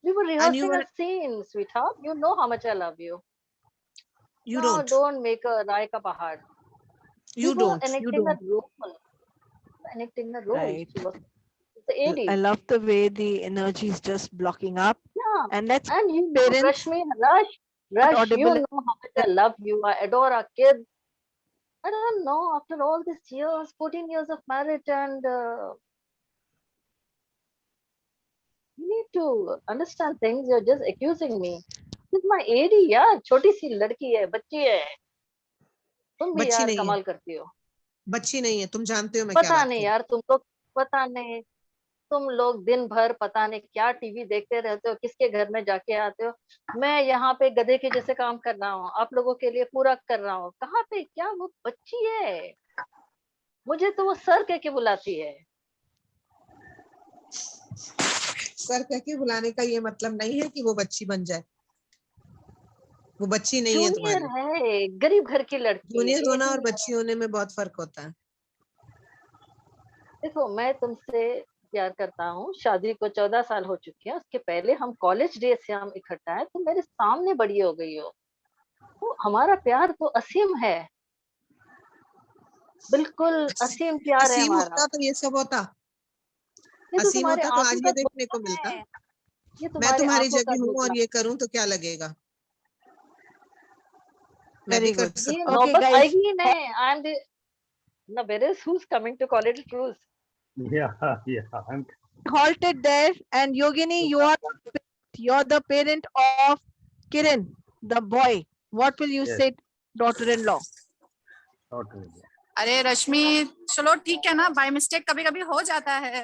We were And you rehearsing were. a scene, sweetheart. You know how much I love you. You No, don't. don't make a Rai ka pahad. We You were don't. You enacting a don't. role. Enacting a role. Right. She was the I AD. love the way the energy is just blocking up. Yeah. And let's And you know, parents Rashmi, not Rush, you audible. know how much I love you. I adore our kids. I don't know, after all these years, 14 years of marriage, and you need to understand things. You're just accusing me. She's my AD, यार छोटी सी लड़की है, बच्ची है. तुम भी बच्ची यार नहीं है. कमाल करती हो. बच्ची नहीं है. तुम जानते हो मैं क्या पता बात नहीं कर. यार, तुम लोग पता नहीं. तुम लोग दिन भर पता नहीं क्या टीवी देखते रहते हो, किसके घर में जाके आते हो. मैं यहाँ पे गधे के जैसे काम कर रहा हूँ, आप लोगों के लिए पूरा कर रहा हूँ. कहाँ पे क्या वो बच्ची है. मुझे तो वो सर कह के बुलाती है. सर कह के बुलाने का ये मतलब नहीं है कि वो बच्ची बन जाए. वो बच्ची नहीं है जूनियर तुम्हारी. है, गरीब घर की लड़की. जूनियर होना और AD है. बच्ची होने में बहुत फर्क होता है. देखो, मैं तुमसे प्यार करता हूँ. शादी को 14 साल हो चुके हैं. उसके पहले हम कॉलेज डेज से हम इकट्ठा है. तुम मेरे सामने बड़ी हो गई हो, तो हमारा प्यार तो असीम है. बिल्कुल असीम प्यार है असीम हमारा. होता तो ये सब होता. ये तो असीम तुम्हारे होता तो आंखों आज का ये देखने को धोखा मिलता. है. ये मैं तुम्हारे तुम्हारी आंखों का जगह हूँ धोखा. और ये करूँ तो क्या लगेगा. मैं Very भी कर good. ये सकती हूँ. Okay, नौबत guys. आएगी ही नहीं. I am the No, where is who's coming to College Cruise? Yeah, yeah. I'm Halted there, and Yogini, you're the parent of Kiran, the boy. What will you Yes. say, daughter-in-law? not really. अरे रश्मि, चलो ठीक है ना, by mistake कभी कभी हो जाता है.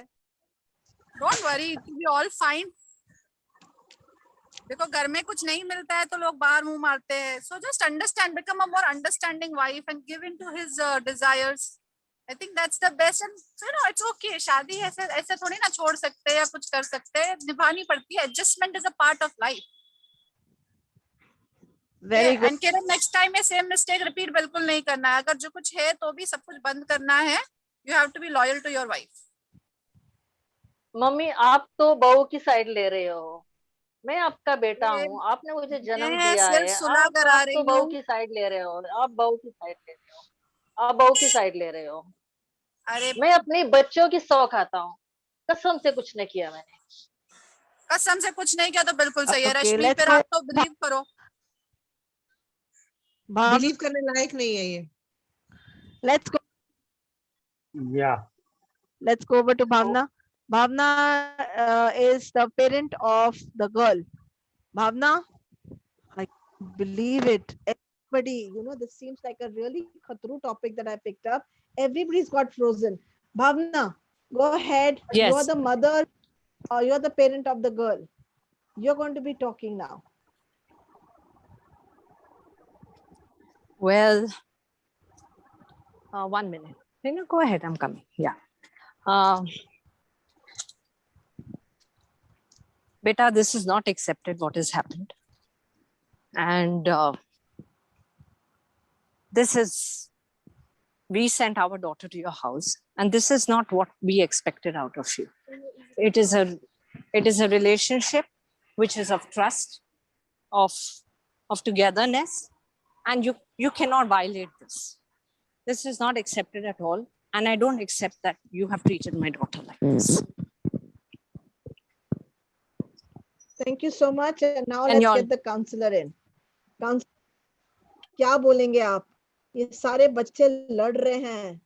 Don't worry, it will be all fine. देखो, घर में कुछ नहीं मिलता है तो लोग बाहर मुंह मारते हैं. So just understand, become a more understanding wife and give in to his desires. I think that's the best. And you know it's okay. शादी ऐसे ऐसे थोड़ी ना छोड़ सकते या कुछ कर सकते हैं. निभानी पड़ती है. Adjustment is a part of life. Very good. And Kiran, next time ये सेम मिस्टेक रिपीट बिल्कुल नहीं करना है. अगर जो कुछ है तो भी सब कुछ बंद करना है. You have to be loyal to your wife. Mummy, आप तो बहू की साइड ले रहे हो. मैं आपका बेटा ये- हूँ. आपने मुझे जन्म मैं दिया सिर्फ है. सुलह आप करा तो रही बहू हूँ. की साइड ले रहे हो. आप बहू की साइड ले रहे हो. आप बहू की साइड ले रहे हो. अरे मैं अपने बच्चों की सौ खाता हूँ. कसम से कुछ नहीं किया मैंने. कसम से कुछ नहीं किया तो बिल्कुल सही है. Okay, रश्मि, let's फिर go. आप तो बिलीव करो. Bhavna, बिलीव करने लायक नहीं है ये. let's go. Yeah. Let's go over to Bhavna. Bhavna is the parent of the girl. Bhavna, I believe it. Everybody, this seems like a really khatru topic that I picked up. Everybody's got frozen. Bhavna, go ahead. You're Yes. the mother, or you're the parent of the girl. You're going to be talking now. Well, 1 minute. No, go ahead. I'm coming. Yeah. Beta, this is not accepted what has happened. And we sent our daughter to your house, and this is not what we expected out of you. It is a relationship which is of trust, of togetherness, and you cannot violate this. This is not accepted at all, and I don't accept that you have treated my daughter like this. Thank you so much. And now And let's your- get the counselor in. Counselor, क्या बोलेंगे आप? ये सारे बच्चे लड़ रहे हैं.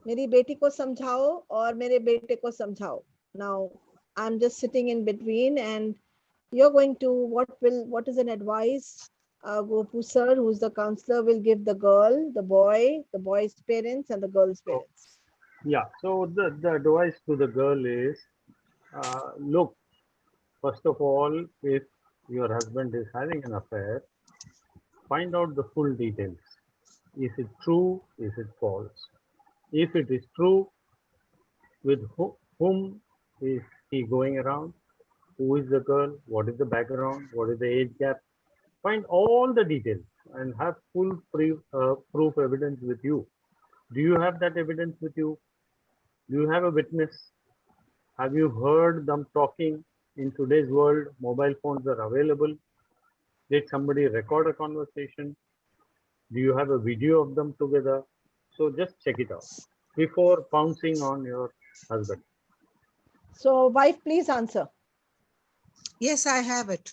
मेरी बेटी को समझाओ और मेरे बेटे को समझाओ. Now I'm just sitting in between, and you're going to what is an advice? Gopu sir, who's the counselor, will give the girl, the boy's parents, and the girl's parents. Yeah, so the advice to the girl is, look, first of all, if your husband is having an affair, find out the full details. Is it true? Is it false? If it is true, with whom is he going around? Who is the girl? What is the background? What is the age gap? Find all the details and have full proof evidence with you. Do you have that evidence with you? Do you have a witness? Have you heard them talking? In today's world, mobile phones are available. Did somebody record a conversation? Do you have a video of them together? So just check it out before pouncing on your husband. So wife, please answer. Yes, I have it.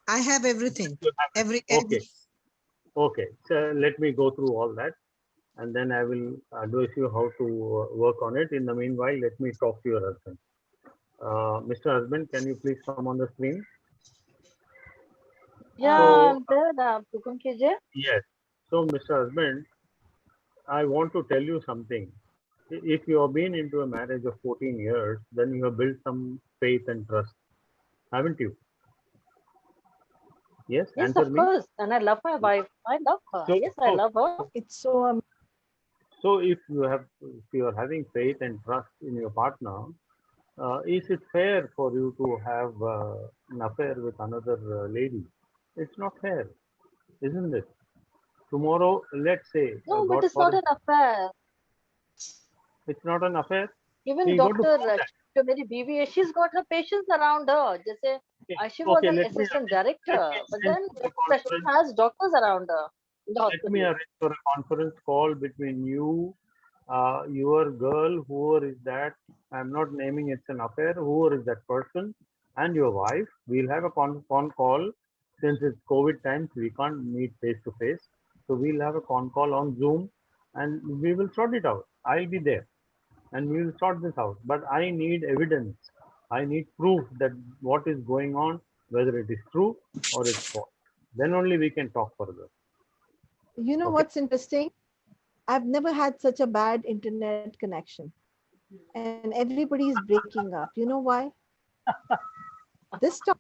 I have everything. Okay. So let me go through all that, and then I will advise you how to work on it. In the meanwhile, let me talk to your husband. Mr. Husband, can you please come on the screen? Yeah, I'm there. Now, hukum kijiye. Yes. So, Mr. Husband, I want to tell you something. If you have been into a marriage of 14 years, then you have built some faith and trust, haven't you? Yes, Yes, answer of me. course. And I love my wife. I love her. So- Yes, I love her. It's so So if you are having faith and trust in your partner, is it fair for you to have an affair with another lady? It's not fair, isn't it? Tomorrow, let's say, No, but God it's not forbid, an affair. it's not an affair. Even So you got to Dr. prove that. जो मेरी बीवी है, she's got her patients around her. जैसे she was an assistant director, but then the profession has doctors around her. in the Let me hospital. arrange for a conference call between you, your girl, whoever is that. I'm not naming it's an affair, whoever is that person, and your wife. We'll have a con call. Since it's COVID times, we can't meet face to face. So we'll have a con call on Zoom, and we will sort it out. I'll be there, and we will sort this out. But I need evidence. I need proof that what is going on, whether it is true or it's false. Then only we can talk further. You know Okay. what's interesting? I've never had such a bad internet connection. And everybody is breaking up. You know why? This time,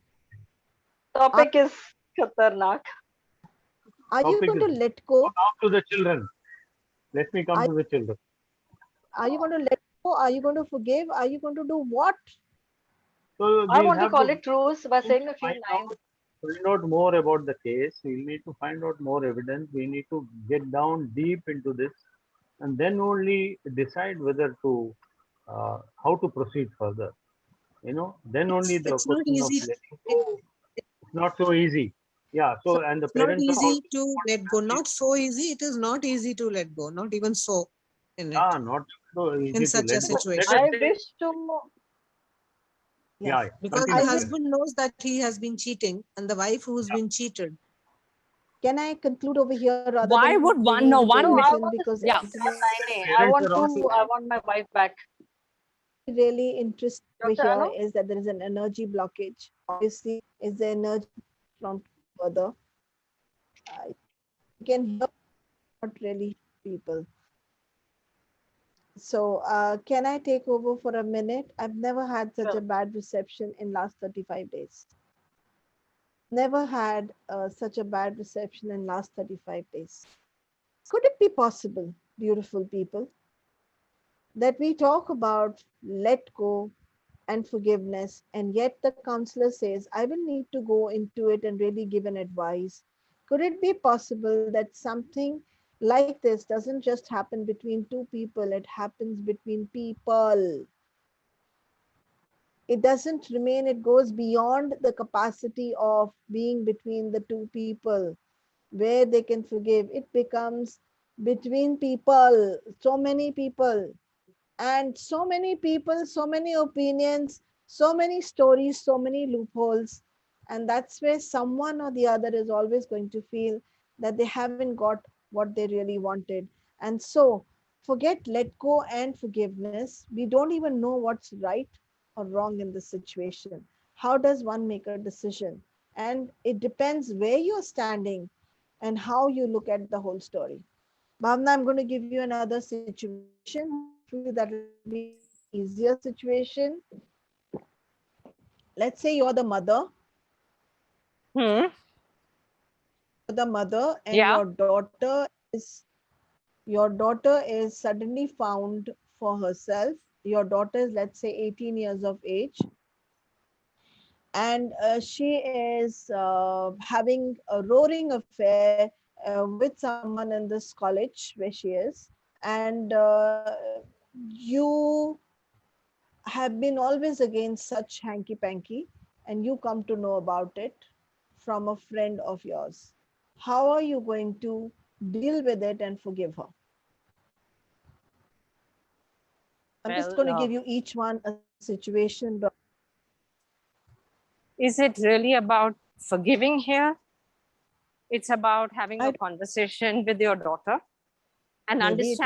Topic is khatarnak. are you Topic going to is- let go? Now to the children. Let me come to the children. Are you going to let go? Are you going to forgive? Are you going to do what? So I we'll want to have call it truce by saying a few find lines. out more about the case. We'll need to find out more evidence. We need to get down deep into this, and then only decide whether to how to proceed further. Then only the It's not question of easy. letting go. It's not so easy. Yeah. So and the It's not parents are easy also to let go. Not so easy. It is not easy to let go. Not even so in it. not so easy In to such a let go. Let situation. us I say- wish to. Yeah. Because continue. the husband knows that he has been cheating, and the wife who's been cheated. Can I conclude over here? Rather Why than would one- bringing no, the one No, I television? want Because Yeah. I want Parents are also- I want my wife back. really interesting over Dr. here Anu? is that there is an energy blockage. Obviously, is the energy from further. I can hear not really people. So can I take over for a minute? I've never had such a Sure. bad reception in last 35 days. Never had such a bad reception in last 35 days. Could it be possible, beautiful people, that we talk about let go and forgiveness, and yet the counselor says, I will need to go into it and really give an advice? Could it be possible that something like this doesn't just happen between two people, it happens between people? It doesn't remain, it goes beyond the capacity of being between the two people where they can forgive. It becomes between people, so many people, and so many people, so many opinions, so many stories, so many loopholes. And that's where someone or the other is always going to feel that they haven't got what they really wanted. And so forget let go and forgiveness. We don't even know what's right or wrong in this situation. How does one make a decision? And it depends where you're standing and how you look at the whole story. Bhavna, I'm going to give you another situation. Hopefully, that will be an easier situation. Let's say you're the mother. Hmm. You're the mother, and Yeah. your daughter is suddenly found for herself. Your daughter is, let's say, 18 years of age, and she is having a roaring affair with someone in this college where she is, and you have been always against such hanky panky, and you come to know about it from a friend of yours. How are you going to deal with it and forgive her? I'm just going to Well, give you each one a situation. is it really about forgiving here? It's about having I a conversation with your daughter and maybe it,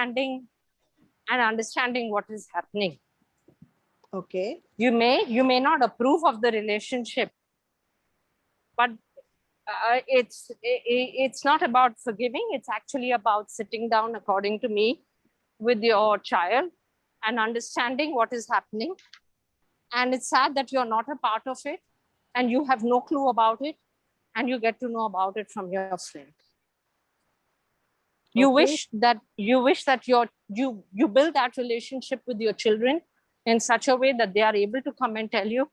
understanding what is happening. okay. You may not approve of the relationship, but it's not about forgiving. It's actually about sitting down, according to me, with your child and understanding what is happening. And it's sad that you're not a part of it and you have no clue about it, and you get to know about it from your friend. You Okay. wish that you build that relationship with your children in such a way that they are able to come and tell you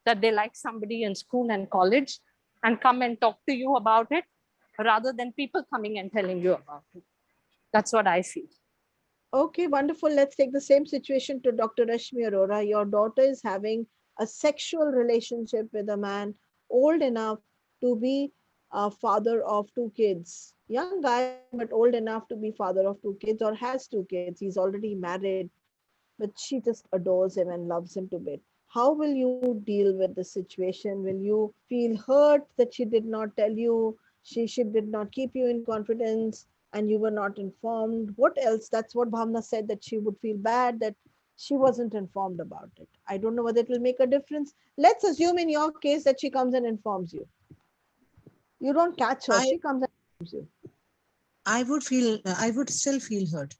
that they like somebody in school and college and come and talk to you about it, rather than people coming and telling you about it. That's what I feel. Okay, wonderful. Let's take the same situation to Dr. Rashmi Arora. Your daughter is having a sexual relationship with a man old enough to be a father of two kids. Young guy, but old enough to be father of two kids or has two kids. He's already married, but she just adores him and loves him to bits. How will you deal with the situation? Will you feel hurt that she did not tell you? She did not keep you in confidence and you were not informed. What else? That's what Bhavna said, that she would feel bad that she wasn't informed about it. I don't know whether it will make a difference. Let's assume in your case that she comes and informs you. You don't catch her, I she comes and informs you. I would still feel hurt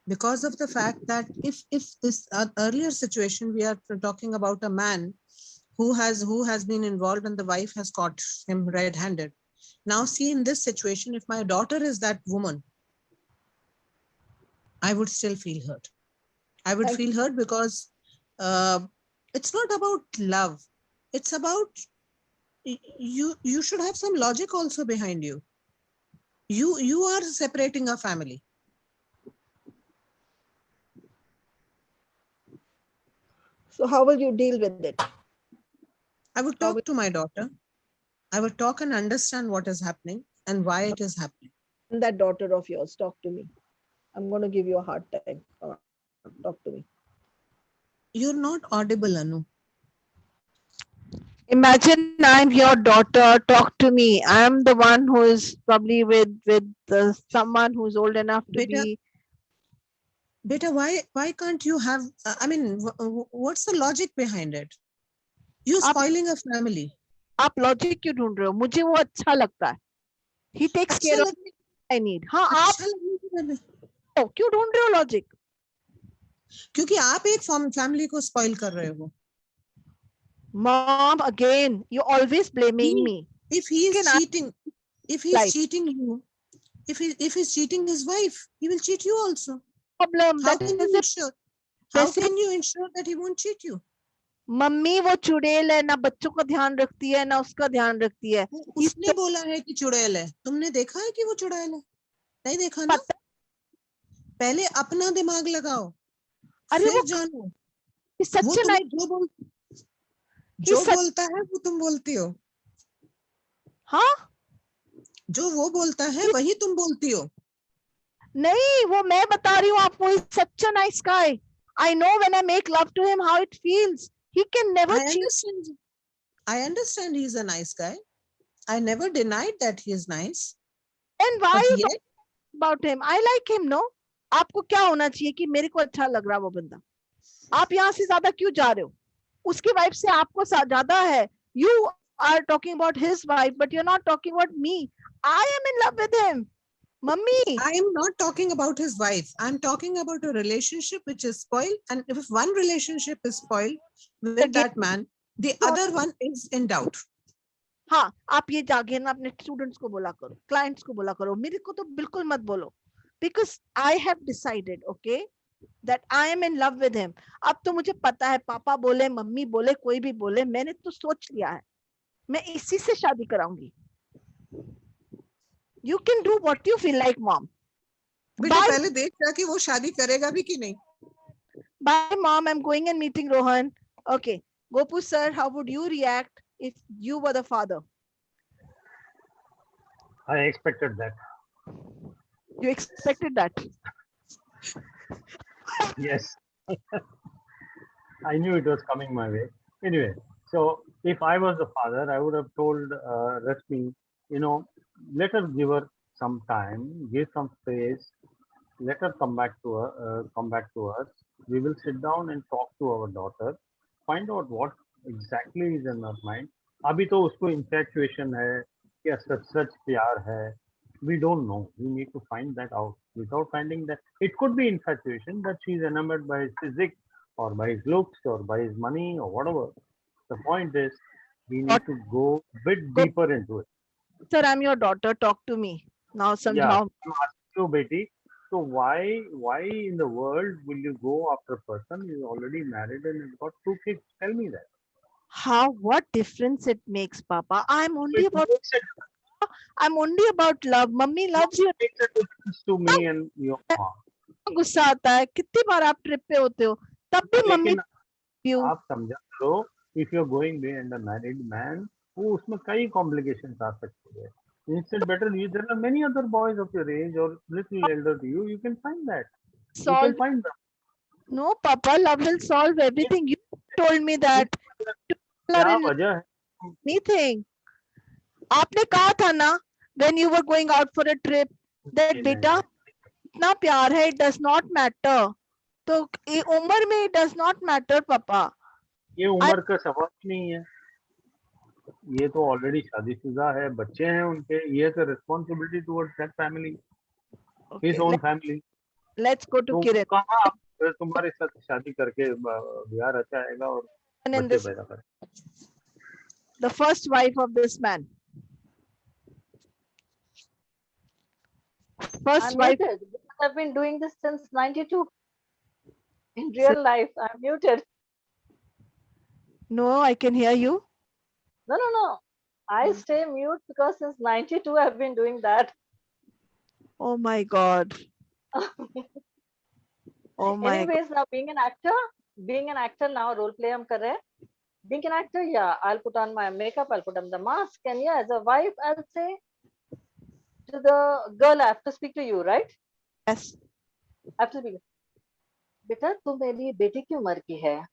because of the fact that if this earlier situation, we are talking about a man who has been involved and the wife has caught him red-handed. Now see, in this situation, if my daughter is that woman, I would still feel hurt. I would feel hurt because uh, it's not about love. It's about you should have some logic also behind you. You are separating a family. So how will you deal with it? I would How talk to my daughter. I would talk and understand what is happening and why it is happening. will that daughter of yours talk to me? I'm going to give you a hard time. Talk to me. You're not audible, Anu. Imagine I'm your daughter. Talk to me. I'm the one who is probably with someone who's old enough to Beta, be. beta, why can't you have? I mean, what's the logic behind it? You're आप spoiling a family. आप logic क्यों ढूंढ रहे हो? मुझे वो अच्छा लगता है. He takes अच्छा care of लगने what I need. हाँ आप अच्छा लगने के बाद- क्यों ढूंढ रहे हो लॉजिक? क्योंकि आप एक फैमिली को स्पॉइल कर रहे हो. Mom, again, you're always blaming me. If he is Can I- cheating, if he is Life. cheating you, if he's cheating his wife, he will cheat you also. Problem. How That can is you it. ensure? How जैसे can you ensure that he won't cheat you? Mummy वो चुड़ैल है, ना बच्चों का ध्यान रखती है ना उसका ध्यान रखती है. उसने बोला है कि चुड़ैल है, तुमने देखा है कि वो चुड़ैल है? नहीं देखा ना. पता पहले अपना दिमाग लगाओ, अरे फिर वो जानो. वो सच तुम्हें नहीं. जो बोलता है वो तुम बोलती हो. हाँ जो वो बोलता है वही तुम बोलती हो. नहीं, वो मैं बता रही हूँ आपको. Such a nice guy. I know when I make love to him how it feels. He can never cheat. I understand he's a nice guy. I never denied that he is nice. And why But you yet, talking about him? I like him, no? आपको क्या होना चाहिए कि मेरे को अच्छा लग रहा वो बंदा. आप यहाँ से ज्यादा क्यों जा रहे हो? उसकी वाइफ से आपको ज्यादा है. You are talking about his wife, but you're not talking about me. I am in love with him. Mummy. I am not talking about his wife. I'm talking about a relationship which is spoiled. And if one relationship is spoiled with that man, the other one is in doubt. हाँ, आप ये जाके ना अपने students को बोला करो, clients को बोला करो. मेरे को तो बिल्कुल मत बोलो. Because I have decided, okay, that I am in love with him. अब तो मुझे पता है, पापा बोले, मम्मी बोले, कोई भी बोले, मैंने तो सोच लिया है, मैं इसी से शादी कराऊंगी. You can do what you feel like, mom. बेटा पहले देख जा कि वो शादी करेगा भी कि नहीं. Bye, mom. I'm going and meeting Rohan. Okay, Gopu sir, how would you react if you were the father? I expected that. You expected that? Yes. I knew it was coming my way. Anyway, so if I was the father, I would have told Rashmi, let her give her some time, give some space, let her come back to us. We will sit down and talk to our daughter, find out what exactly is in her mind. अभी तो उसको infatuation है या सच प्यार है. We don't know. We need to find that out. Without finding that, it could be infatuation that she's enamored by his physique or by his looks or by his money or whatever. The point is, we need to go a bit deeper into it. Sir, I'm your daughter. Talk to me now. Somehow. Yeah. I'm asking you, Betty. So why in the world will you go after a person who's already married and has got 2 kids? Tell me that. How? What difference it makes, Papa? I'm only about love. Mummy loves you. It makes a difference to me and your mom. गुस्सा आता है. कितनी बार आप trip पे होते हो, तब भी मम्मी आप समझा करो, if you're going behind a married man, वो उसमें कई complications आ सकती है. Instead, better there are many other boys of your age or little elder to you. You can find that. You can find them. No, Papa, love will solve everything. You told me that. क्या वजह है? Anything. आपने कहा था ना, when you were going out for a trip, that बेटा इतना प्यार है, it does not matter. तो ये उम्र में it does not matter, पापा. ये उम्र का सवाल नहीं है. ये तो ऑलरेडी शादीशुदा है, बच्चे हैं उनके. ये तो responsibility towards that family, his own family. Let's go to Kiran. कहाँ आप तुम्हारे साथ शादी करके ब्याह रचा आएगा और बच्चे पैदा करें. The first wife of this man. First wife. I've been doing this since 92. In real life, I'm muted. No, I can hear you. No. I stay mute because since 92 I've been doing that. Oh my God. Oh my. Anyways, now being an actor now, role play हम कर रहे हैं. Being an actor, yeah, I'll put on my makeup, I'll put on the mask, and yeah, as a wife, I'll say to the girl, I have to speak to you, right? Yes. I have to speak. बेटा, तू मेरी बेटी की उम्र की है.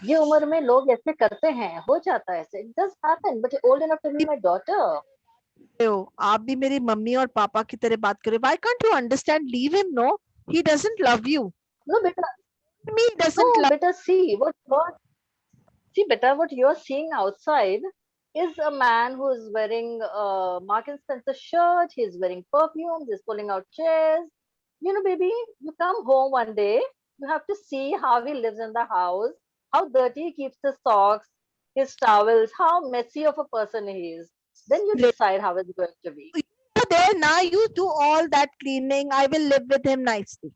ये उम्र में लोग ऐसे करते हैं, हो जाता है ऐसे. It does happen, but you're old enough to be my daughter. आप भी मेरी मम्मी और पापा की तरह बात करें. Why can't you understand? Leave him, no? He doesn't love you. No, beta. Me doesn't love. Beta, what you're seeing outside is a man who is wearing a Mark and Spencer shirt. He's wearing perfumes. He's pulling out chairs. Baby, you come home one day You have to see how he lives in the house, how dirty he keeps his socks, his towels, how messy of a person he is. Then you decide how it's going to be. You're there now, you do all that cleaning. I will live with him nicely.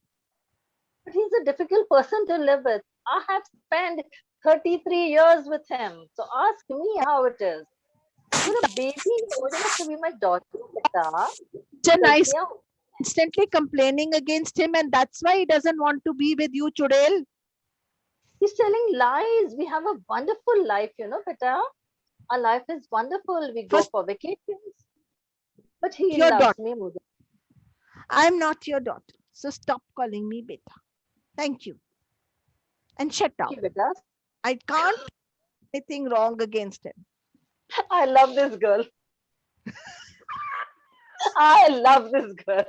But he's a difficult person to live with. I have spent 33 years with him. So ask me how it is. You're a baby old enough to be my daughter, Beta. It's a nice Yeah. constantly complaining against him, and that's why he doesn't want to be with you, Chudel. He's telling lies. We have a wonderful life, you know, Beta. Our life is wonderful. We go First- for vacations. But he Your loves daughter. me more. I'm not your daughter, so stop calling me beta. Thank you. And shut up. Thank you, Beta. I can't do anything wrong against him. I love this girl. I love this girl.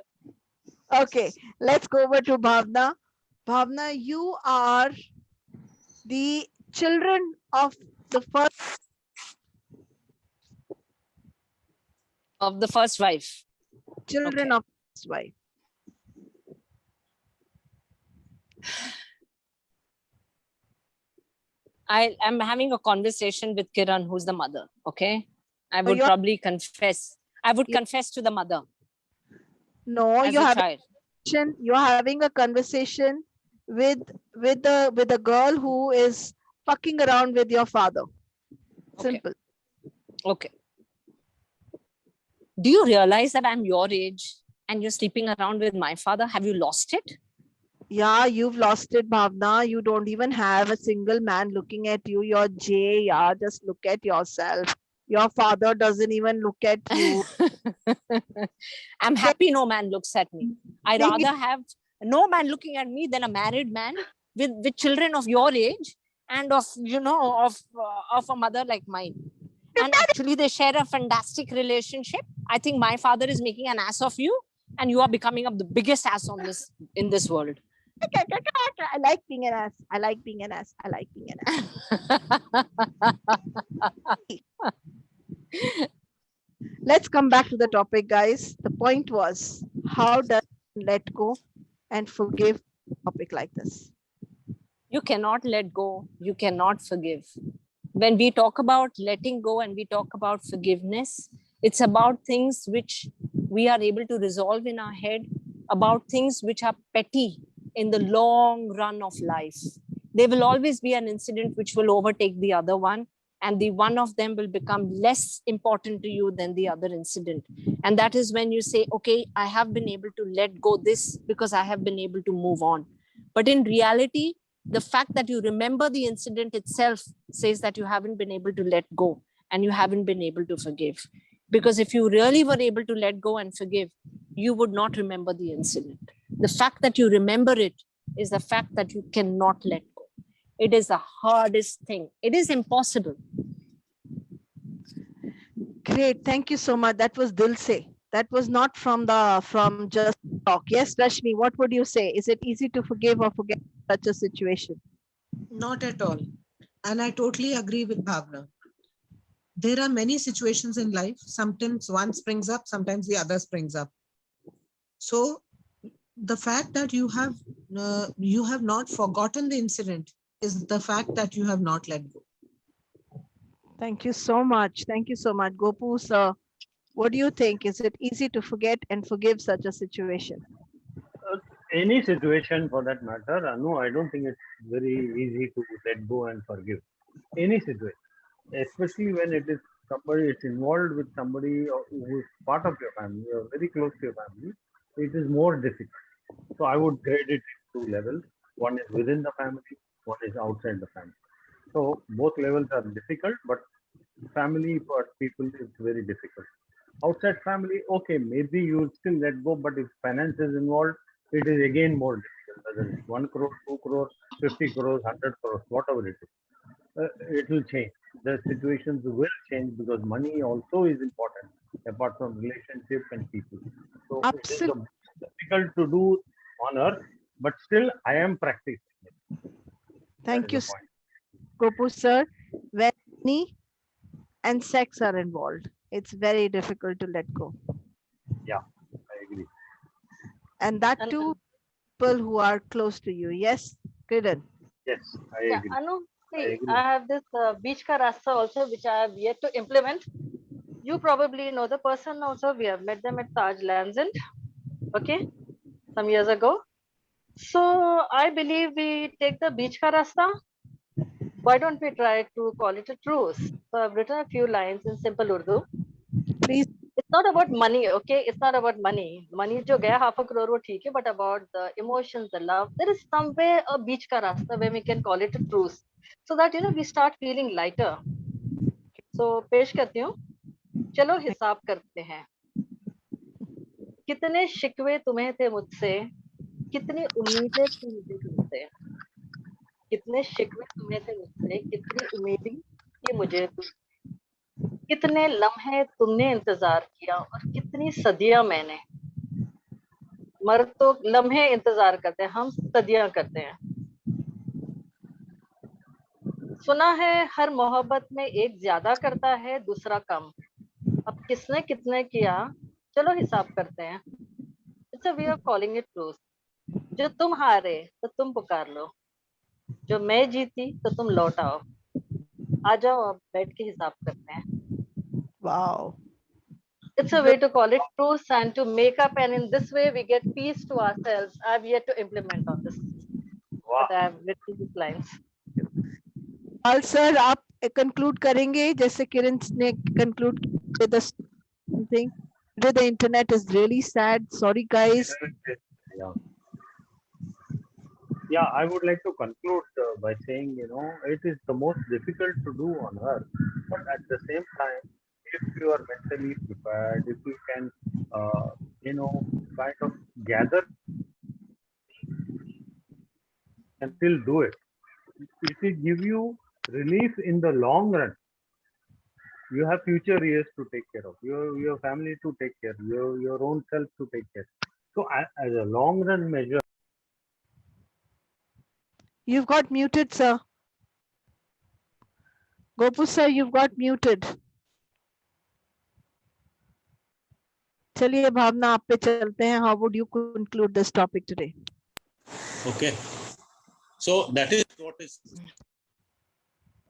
Okay, let's go over to Bhavna. Bhavna, you are the children of the first. Of the first wife. Children Okay. of his wife. I am having a conversation with Kiran, who's the mother. Okay. I would you're- probably confess. I would You- confess to the mother No, as you're a having child. you're having a conversation with a girl who is fucking around with your father. Okay. Simple. Okay. Do you realize that I'm your age and you're sleeping around with my father? Have you lost it? Yeah, you've lost it, Bhavna. You don't even have a single man looking at you. You're Jay. Yeah, just look at yourself. Your father doesn't even look at you. I'm happy no man looks at me. I'd Thing is- rather have no man looking at me than a married man with children of your age and of a mother like mine. And actually they share a fantastic relationship. I think my father is making an ass of you and you are becoming up the biggest ass on this in this world. I like being an ass. I like being an ass. I like being an ass. Let's come back to the topic, guys. The point was, how does let go and forgive a topic like this? You cannot let go. You cannot forgive. When we talk about letting go and we talk about forgiveness, it's about things which we are able to resolve in our head, about things which are petty in the long run of life. There will always be an incident which will overtake the other one, and the one of them will become less important to you than the other incident. And that is when you say, okay, I have been able to let go this because I have been able to move on. But in reality, the fact that you remember the incident itself says that you haven't been able to let go and you haven't been able to forgive. Because if you really were able to let go and forgive, you would not remember the incident. The fact that you remember it is the fact that you cannot let go. It is the hardest thing. It is impossible. Great, thank you so much. That was Dil Se. That was not from just talk. Yes, Rashmi, what would you say? Is it easy to forgive or forget such a situation? Not at all. And I totally agree with Bhavna. There are many situations in life. Sometimes one springs up, sometimes the other springs up. So the fact that you have not forgotten the incident is the fact that you have not let go. Thank you so much. Thank you so much. Gopu, sir, what do you think? Is it easy to forget and forgive such a situation? Any situation for that matter, no, I don't think it's very easy to let go and forgive. Any situation, especially when it is somebody, it's involved with somebody who is part of your family or very close to your family, it is more difficult. So I would grade it in two levels. One is within the family, one is outside the family. So both levels are difficult, but family for people is very difficult. Outside family, okay, maybe you will still let go, but if finance is involved, it is again more difficult. Whether it's 1 crore, 2 crore, 50 crores, 100 crores, whatever it is, it will change. The situations will change because money also is important apart from relationship and people. So it is Absolutely. difficult to do on earth, but still I am practicing it. Thank That you, is the point. Gopu, sir. When money and sex are involved, it's very difficult to let go. Yeah, I agree. And that And too, people who are close to you. Yes, Kiran? Yes, I Yeah, agree. Anu, see, agree. I have this beach ka rasta also, which I have yet to implement. You probably know the person also. We have met them at Taj Lands End, okay, some years ago. So I believe we take the beach ka rasta. Why don't we try to call it a truce? So I've written a few lines in simple Urdu. Please. It's not about money, okay? It's not about money. Money jo gaya half a crore wo theek hai, but about the emotions, the love. There is somewhere a beach ka rasta where we can call it a truce, so that we start feeling lighter. So पेश करती हूँ. चलो हिसाब करते हैं. कितने शिकवे तुम्हें थे मुझसे, कितनी उम्मीदें थी मुझे तुमसे. कितने शिकवे तुम्हें थे मुझसे, कितनी उम्मीदें थी मुझे तुमसे. कितने लम्हे तुमने इंतजार किया और कितनी सदियां मैंने. मर्द तो लम्हे इंतजार करते हैं, हम सदियां करते हैं. सुना है हर मोहब्बत में एक ज्यादा करता है, दूसरा कम. अब किसने कितने किया, चलो हिसाब करते हैं. It's a way of calling it truth. जो तुम हारे तो तुम पुकार लो, जो मैं जीती तो तुम लौट आओ. आ जाओ अब बैठ के हिसाब करते हैं. Wow. It's a way to call it truce and to make up, and in this way we get peace to ourselves. I've yet to implement on this, but I have written these lines. Al sir, आप conclude करेंगे जैसे किरण ने conclude with the something. The internet is really sad. Sorry guys. Yeah. Yeah, I would like to conclude by saying, it is the most difficult to do on earth, but at the same time, if you are mentally prepared, if you can, kind of gather and still do it, it will give you relief in the long run. You have future years to take care of, your family to take care, your own self to take care. So as a long run measure, You've got muted, sir. Gopu sir, you've got muted. चलिए भावना आप पे चलते हैं. How would you conclude this topic today? Okay. So that is what is.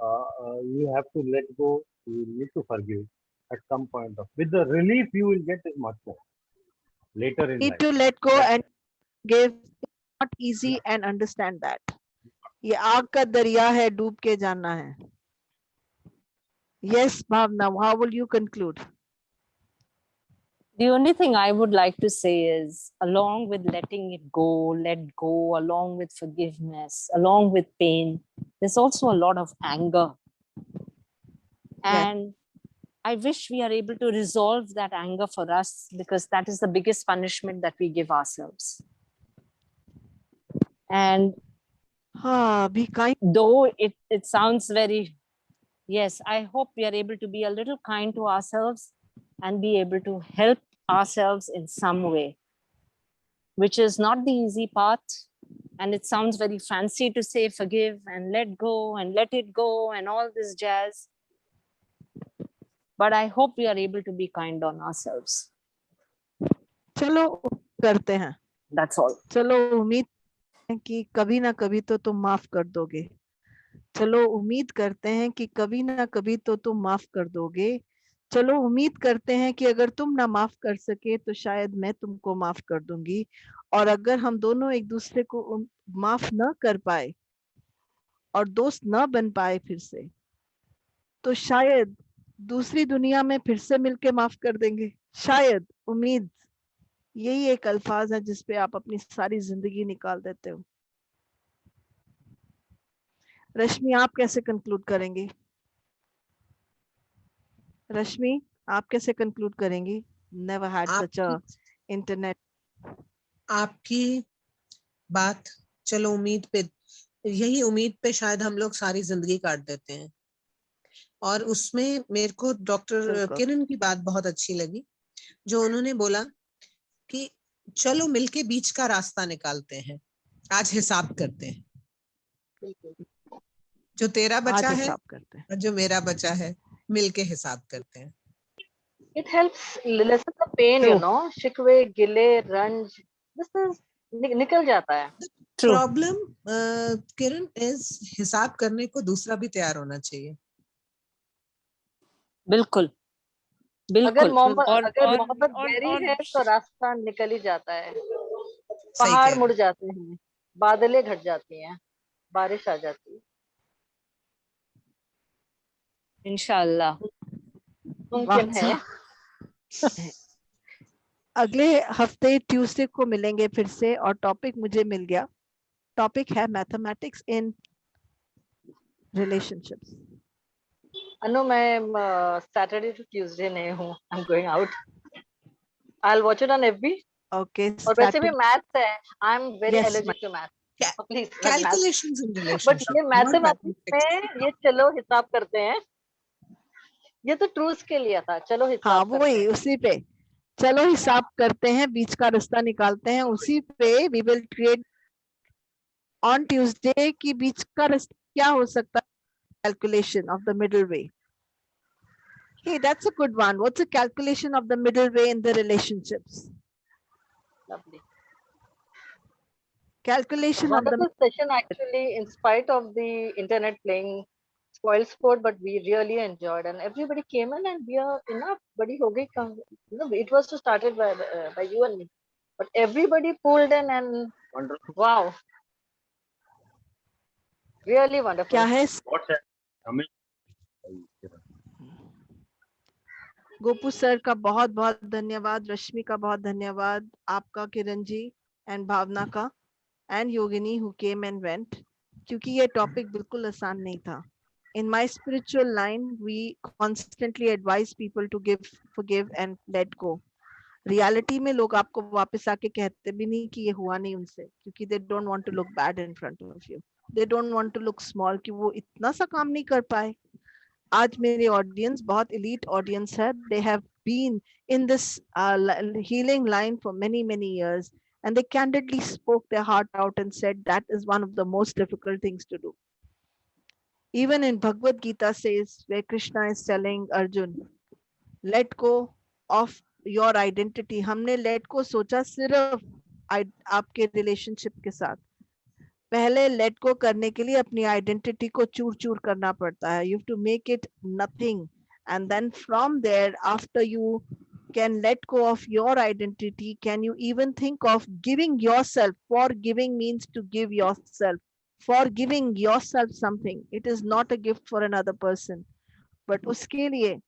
you have to let go, you need to forgive at some point of. With the relief you will get is much more later in Need life. to let go and give. It's not easy and understand that. ये आग का दरिया है, डूब के जाना है. Yes, Bhavna, how will you conclude? The only thing I would like to say is, along with letting it go, let go, along with forgiveness, along with pain, there's also a lot of anger. Yeah. And I wish we are able to resolve that anger for us, because that is the biggest punishment that we give ourselves. And Be kind. though it sounds very, yes, I hope we are able to be a little kind to ourselves and be able to help ourselves in some way, which is not the easy part. And it sounds very fancy to say forgive and let go and let it go and all this jazz. But I hope we are able to be kind on ourselves. चलो करते हैं. That's all. चलो उम्मीद है कि कभी ना कभी तो तुम माफ कर दोगे. चलो उम्मीद करते हैं कि कभी ना कभी तो तुम माफ कर दोगे. चलो उम्मीद करते हैं कि अगर तुम ना माफ कर सके तो शायद मैं तुमको माफ कर दूंगी. और अगर हम दोनों एक दूसरे को माफ न कर पाए और दोस्त न बन पाए फिर से, तो शायद दूसरी दुनिया में फिर से मिलके माफ कर देंगे. शायद, उम्मीद, यही एक अल्फाज है जिसपे आप अपनी सारी जिंदगी निकाल देते हो. रश्मि, आप कैसे कंक्लूड करेंगी? रश्मि, आप कैसे कंक्लूड करेंगी? Never had such a internet. आपकी बात, चलो उम्मीद पे, यही उम्मीद पे शायद हम लोग सारी जिंदगी काट देते हैं. और उसमें मेरे को डॉक्टर किरण की बात बहुत अच्छी लगी, जो उन्होंने बोला कि चलो मिलके बीच का रास्ता निकालते हैं, आज हिसाब करते हैं. जो तेरा बचा है और जो मेरा बचा है, मिलके हिसाब करते हैं. It helps lessen the pain, shikwe, gile, ranj. This is निकल जाता है. True. प्रॉब्लम किरण इज हिसाब करने को दूसरा भी तैयार होना चाहिए. बिल्कुल अगर बिल्कुल मोहब्बत गहरी है तो रास्ता निकल ही जाता है. सही पहाड़ कह मुड़ रहे जाते हैं, बादलें घट जाती हैं, बारिश आ जाती है. इंशाल्लाह. मुमकिन है. अगले हफ्ते ट्यूसडे को मिलेंगे फिर से और टॉपिक मुझे मिल गया. टॉपिक है मैथमेटिक्स इन रिलेशनशिप्स. अनु मैं सैटरडे टू ट्यूसडे नहीं हूँ. I am going out. I will watch it on FB. Okay. और वैसे भी मैथ्स है. I am very Yes, allergic to math. Ca- please calculations in but relationship, ये not mathematics mathematics. में ये चलो हिसाब करते हैं, ये तो ट्रूथ के लिए था. चलो हाँ हिसाब करते वही हैं. उसी पे चलो हिसाब करते हैं, बीच का रास्ता निकालते हैं. उसी पे we will create on Tuesday की बीच का रास्ता क्या हो सकता है. Calculation of the middle way. Hey, that's a good one. What's a calculation of the middle way in the relationships? Lovely. Calculation of the Wonderful session actually, in spite of the internet playing spoil sport, but we really enjoyed and everybody came in and we are enough. Badi ho gayi kam. It was to started by you and me, but everybody pulled in and Wonderful. wow, really wonderful. क्या है. What's that? Gopu sir का बहुत बहुत धन्यवाद, रश्मि का बहुत धन्यवाद, आपका किरण जी एंड भावना का and Yogini who came and went, क्योंकि ये टॉपिक बिल्कुल आसान नहीं था. In my spiritual line, we constantly advise people to forgive and let go. Reality में लोग आपको वापस आके कहते भी नहीं कि ये हुआ नहीं उनसे, क्योंकि they don't want to look bad in front of you. They don't want to look small कि वो इतना सा काम नहीं कर पाए. आज मेरे ऑडियंस बहुत elite ऑडियंस है. They have been in this healing line for many years, and they candidly spoke their heart out and said that is one of the most difficult things to do. Even in Bhagavad Gita says, where Krishna is telling Arjun, let go of your identity. हमने let go सोचा सिर्फ आपके relationship के साथ. पहले let go करने के लिए अपनी identity को चूर चूर करना पड़ता है. You have to make it nothing, and then from there, after you can let go of your identity, can you even think of giving yourself? Forgiving means to give yourself. For giving yourself something. It is not a gift for another person. But उसके लिए,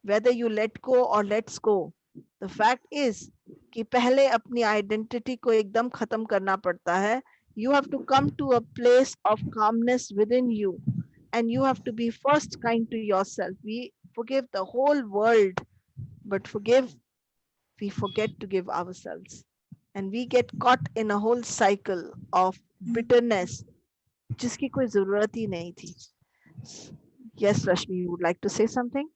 whether you let go or let's go, the fact is कि पहले अपनी identity को एकदम खत्म करना पड़ता है. You have to come to a place of calmness within you, and you have to be first kind to yourself. We forgive the whole world, but we forget to give ourselves, and we get caught in a whole cycle of bitterness जिसकी कोई जरूरत ही नहीं थी. Yes, Rashmi, you would like to say something?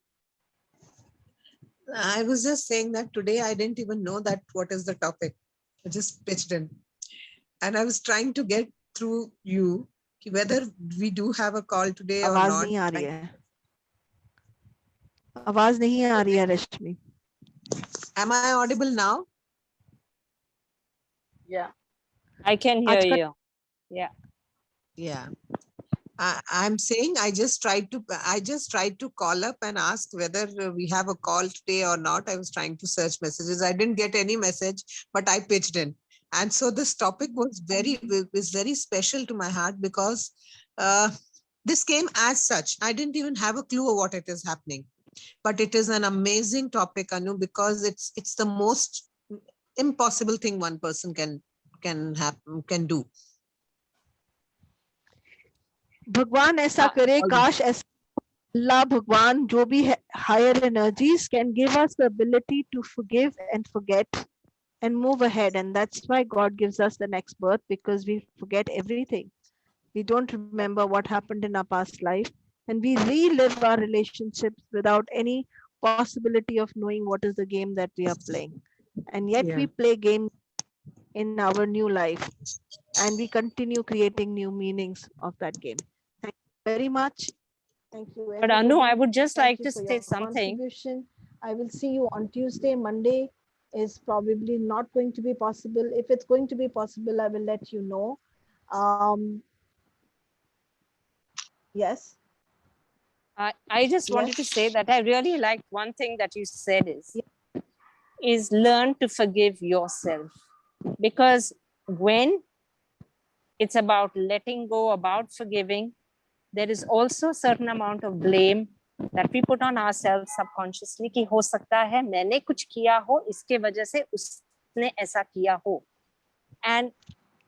I was just saying that today I didn't even know that what is the topic. I just pitched in. And I was trying to get through you whether we do have a call today or आवाज not. नहीं आ रही है. आवाज नहीं आ रही है रश्मि. Am I audible now? Yeah, I can hear you. Yeah. Yeah. I'm saying I just tried to call up and ask whether we have a call today or not. I was trying to search messages. I didn't get any message, but I pitched in. And so this topic was very special to my heart because this came as such. I didn't even have a clue of what it is happening, but it is an amazing topic, Anu, because it's the most impossible thing one person can do. भगवान ऐसा करे, काश ऐसा. अल्लाह भगवान जो भी है, higher energies can give us the ability to forgive and forget and move ahead, and that's why God gives us the next birth, because we forget everything. We don't remember what happened in our past life, and we relive our relationships without any possibility of knowing what is the game that we are playing, and yet we play game in our new life, and we continue creating new meanings of that game. Thank you very much. Thank you. But Anu, everybody. I would just Thank like you to for say your something. contribution. I will see you on Tuesday, Monday, is probably not going to be possible. If it's going to be possible, I will let you know. Yes. I just wanted to say that I really liked one thing that you said is learn to forgive yourself. Because when it's about letting go, about forgiving, there is also a certain amount of blame that we put on ourselves subconsciously कि हो सकता है मैंने कुछ किया हो इसके वजह से उसने ऐसा किया हो. And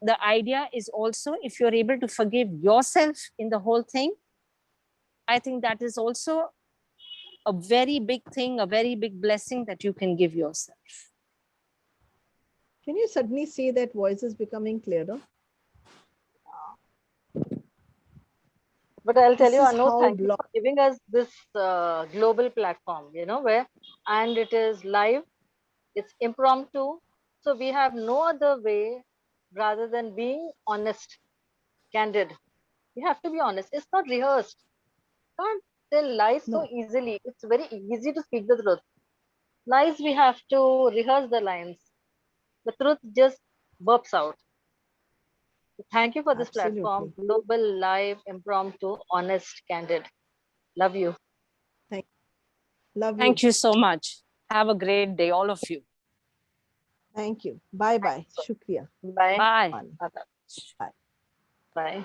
the idea is also, if you're able to forgive yourself in the whole thing, I think that is also a very big thing, a very big blessing that you can give yourself. Can you suddenly see that voice is becoming clearer? But I'll tell This you, is Anu, how thank you for giving us this global platform, you know, and it is live, it's impromptu. So we have no other way rather than being honest, candid. We have to be honest. It's not rehearsed. Can't tell lies so easily. It's very easy to speak the truth. Lies, we have to rehearse the lines. The truth just burps out. Thank you for this platform. Global, live, impromptu, honest, candid. Love you. Love you. Thank you so much. Have a great day, all of you. Thank you. Bye bye. Shukriya. Bye. Bye. Bye. Bye.